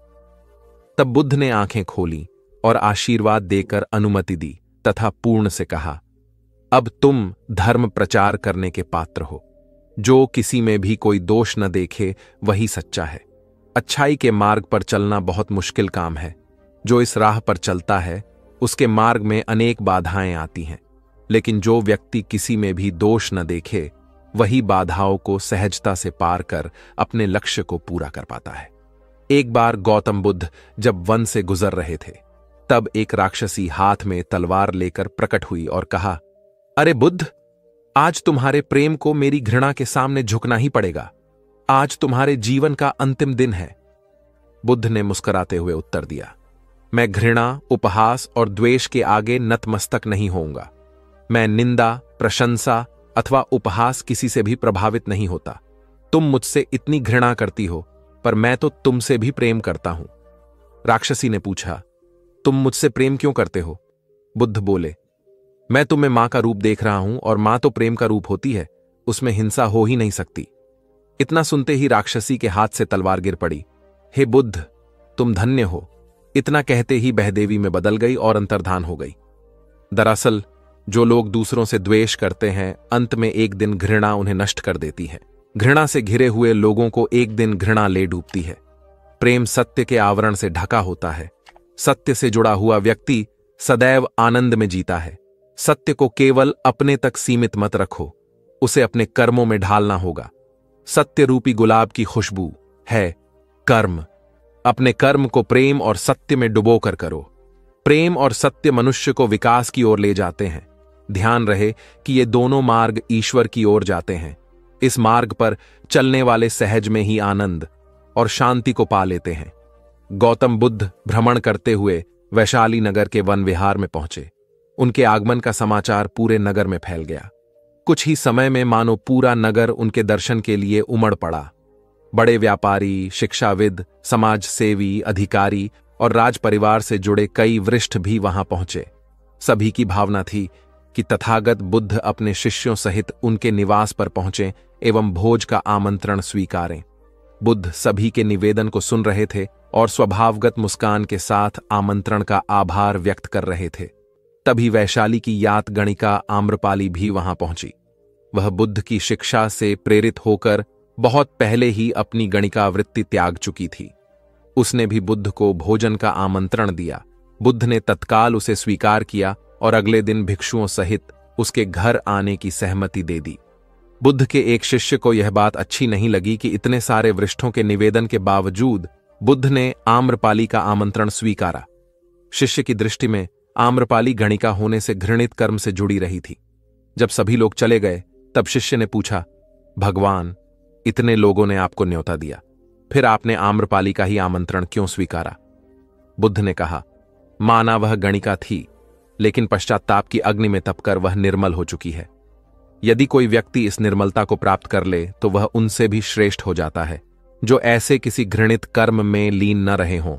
तब बुद्ध ने आंखें खोली और आशीर्वाद देकर अनुमति दी तथा पूर्ण से कहा, अब तुम धर्म प्रचार करने के पात्र हो। जो किसी में भी कोई दोष न देखे वही सच्चा है। अच्छाई के मार्ग पर चलना बहुत मुश्किल काम है। जो इस राह पर चलता है उसके मार्ग में अनेक बाधाएं आती हैं, लेकिन जो व्यक्ति किसी में भी दोष न देखे वही बाधाओं को सहजता से पार कर अपने लक्ष्य को पूरा कर पाता है। एक बार गौतम बुद्ध जब वन से गुजर रहे थे तब एक राक्षसी हाथ में तलवार लेकर प्रकट हुई और कहा, अरे बुद्ध, आज तुम्हारे प्रेम को मेरी घृणा के सामने झुकना ही पड़ेगा। आज तुम्हारे जीवन का अंतिम दिन है। बुद्ध ने मुस्कुराते हुए उत्तर दिया, मैं घृणा, उपहास और द्वेष के आगे नतमस्तक नहीं होऊंगा। मैं निंदा, प्रशंसा अथवा उपहास किसी से भी प्रभावित नहीं होता। तुम मुझसे इतनी घृणा करती हो, पर मैं तो तुमसे भी प्रेम करता हूं। राक्षसी ने पूछा, तुम मुझसे प्रेम क्यों करते हो? बुद्ध बोले, मैं तुम्हें मां का रूप देख रहा हूं और मां तो प्रेम का रूप होती है, उसमें हिंसा हो ही नहीं सकती। इतना सुनते ही राक्षसी के हाथ से तलवार गिर पड़ी। हे बुद्ध, तुम धन्य हो। इतना कहते ही बहदेवी में बदल गई और अंतर्धान हो गई। दरअसल जो लोग दूसरों से द्वेष करते हैं, अंत में एक दिन घृणा उन्हें नष्ट कर देती है। घृणा से घिरे हुए लोगों को एक दिन घृणा ले डूबती है। प्रेम सत्य के आवरण से ढका होता है। सत्य से जुड़ा हुआ व्यक्ति सदैव आनंद में जीता है। सत्य को केवल अपने तक सीमित मत रखो, उसे अपने कर्मों में ढालना होगा। सत्य रूपी गुलाब की खुशबू है कर्म। अपने कर्म को प्रेम और सत्य में डुबोकर करो। प्रेम और सत्य मनुष्य को विकास की ओर ले जाते हैं। ध्यान रहे कि ये दोनों मार्ग ईश्वर की ओर जाते हैं। इस मार्ग पर चलने वाले सहज में ही आनंद और शांति को पा लेते हैं। गौतम बुद्ध भ्रमण करते हुए वैशाली नगर के वन विहार में पहुंचे। उनके आगमन का समाचार पूरे नगर में फैल गया। कुछ ही समय में मानो पूरा नगर उनके दर्शन के लिए उमड़ पड़ा। बड़े व्यापारी, शिक्षाविद, समाज सेवी, अधिकारी और राज परिवार से जुड़े कई वरिष्ठ भी वहां पहुंचे। सभी की भावना थी कि तथागत बुद्ध अपने शिष्यों सहित उनके निवास पर पहुंचे एवं भोज का आमंत्रण स्वीकारें। बुद्ध सभी के निवेदन को सुन रहे थे और स्वभावगत मुस्कान के साथ आमंत्रण का आभार व्यक्त कर रहे थे। तभी वैशाली की यात गणिका आम्रपाली भी वहां पहुंची। वह बुद्ध की शिक्षा से प्रेरित होकर बहुत पहले ही अपनी गणिका वृत्ति त्याग चुकी थी। उसने भी बुद्ध को भोजन का आमंत्रण दिया। बुद्ध ने तत्काल उसे स्वीकार किया और अगले दिन भिक्षुओं सहित उसके घर आने की सहमति दे दी। बुद्ध के एक शिष्य को यह बात अच्छी नहीं लगी कि इतने सारे वरिष्ठों के निवेदन के बावजूद बुद्ध ने आम्रपाली का आमंत्रण स्वीकारा। शिष्य की दृष्टि में आम्रपाली गणिका होने से घृणित कर्म से जुड़ी रही थी। जब सभी लोग चले गए तब शिष्य ने पूछा, भगवान, इतने लोगों ने आपको न्योता दिया, फिर आपने आम्रपाली का ही आमंत्रण क्यों स्वीकारा? बुद्ध ने कहा, माना वह गणिका थी, लेकिन पश्चाताप की अग्नि में तपकर वह निर्मल हो चुकी है। यदि कोई व्यक्ति इस निर्मलता को प्राप्त कर ले तो वह उनसे भी श्रेष्ठ हो जाता है जो ऐसे किसी घृणित कर्म में लीन न रहे हों।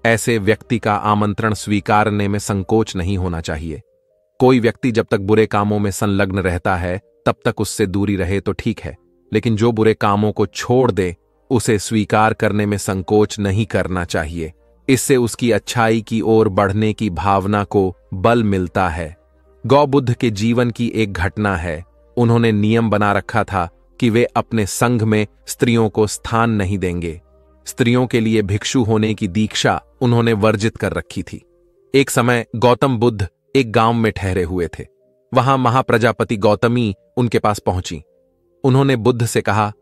ऐसे व्यक्ति का आमंत्रण स्वीकारने में संकोच नहीं होना चाहिए। कोई व्यक्ति जब तक बुरे कामों में संलग्न रहता है तब तक उससे दूरी रहे तो ठीक है, लेकिन जो बुरे कामों को छोड़ दे उसे स्वीकार करने में संकोच नहीं करना चाहिए। इससे उसकी अच्छाई की ओर बढ़ने की भावना को बल मिलता है। गौबुद्ध के जीवन की एक घटना है। उन्होंने नियम बना रखा था कि वे अपने संघ में स्त्रियों को स्थान नहीं देंगे। स्त्रियों के लिए भिक्षु होने की दीक्षा उन्होंने वर्जित कर रखी थी। एक समय गौतम बुद्ध एक गांव में ठहरे हुए थे। वहां महाप्रजापति गौतमी उनके पास पहुंची। उन्होंने बुद्ध से कहा,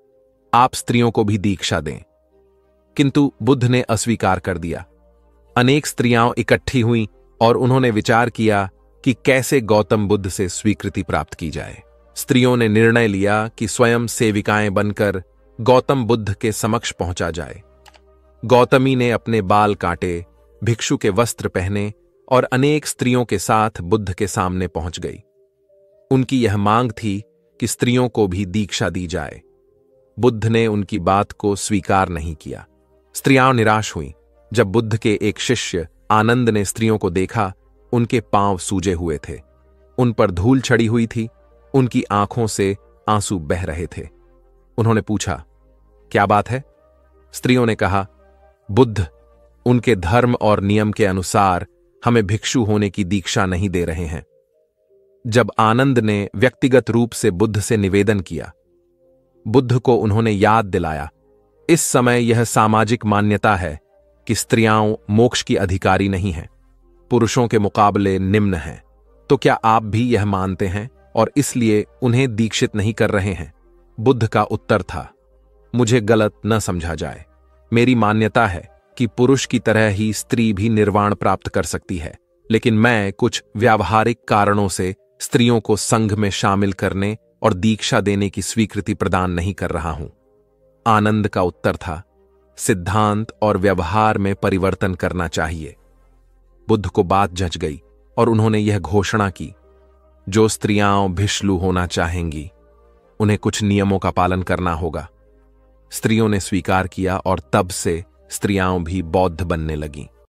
आप स्त्रियों को भी दीक्षा दें। किंतु बुद्ध ने अस्वीकार कर दिया। अनेक स्त्रियां इकट्ठी हुईं और उन्होंने विचार किया कि कैसे गौतम बुद्ध से स्वीकृति प्राप्त की जाए। स्त्रियों ने निर्णय लिया कि स्वयं सेविकाएं बनकर गौतम बुद्ध के समक्ष पहुंचा जाए। गौतमी ने अपने बाल काटे, भिक्षु के वस्त्र पहने और अनेक स्त्रियों के साथ बुद्ध के सामने पहुंच गई। उनकी यह मांग थी कि स्त्रियों को भी दीक्षा दी जाए। बुद्ध ने उनकी बात को स्वीकार नहीं किया। स्त्रियां निराश हुईं। जब बुद्ध के एक शिष्य आनंद ने स्त्रियों को देखा, उनके पांव सूजे हुए थे, उन पर धूल चढ़ी हुई थी, उनकी आंखों से आंसू बह रहे थे। उन्होंने पूछा, क्या बात है? स्त्रियों ने कहा, बुद्ध उनके धर्म और नियम के अनुसार हमें भिक्षु होने की दीक्षा नहीं दे रहे हैं। जब आनंद ने व्यक्तिगत रूप से बुद्ध से निवेदन किया, बुद्ध को उन्होंने याद दिलाया, इस समय यह सामाजिक मान्यता है कि स्त्रियां मोक्ष की अधिकारी नहीं हैं, पुरुषों के मुकाबले निम्न हैं। तो क्या आप भी यह मानते हैं और इसलिए उन्हें दीक्षित नहीं कर रहे हैं? बुद्ध का उत्तर था, मुझे गलत न समझा जाए। मेरी मान्यता है कि पुरुष की तरह ही स्त्री भी निर्वाण प्राप्त कर सकती है, लेकिन मैं कुछ व्यावहारिक कारणों से स्त्रियों को संघ में शामिल करने और दीक्षा देने की स्वीकृति प्रदान नहीं कर रहा हूं। आनंद का उत्तर था, सिद्धांत और व्यवहार में परिवर्तन करना चाहिए। बुद्ध को बात जच गई और उन्होंने यह घोषणा की, जो स्त्रियां भिक्षु होना चाहेंगी उन्हें कुछ नियमों का पालन करना होगा। स्त्रियों ने स्वीकार किया और तब से स्त्रियां भी बौद्ध बनने लगीं।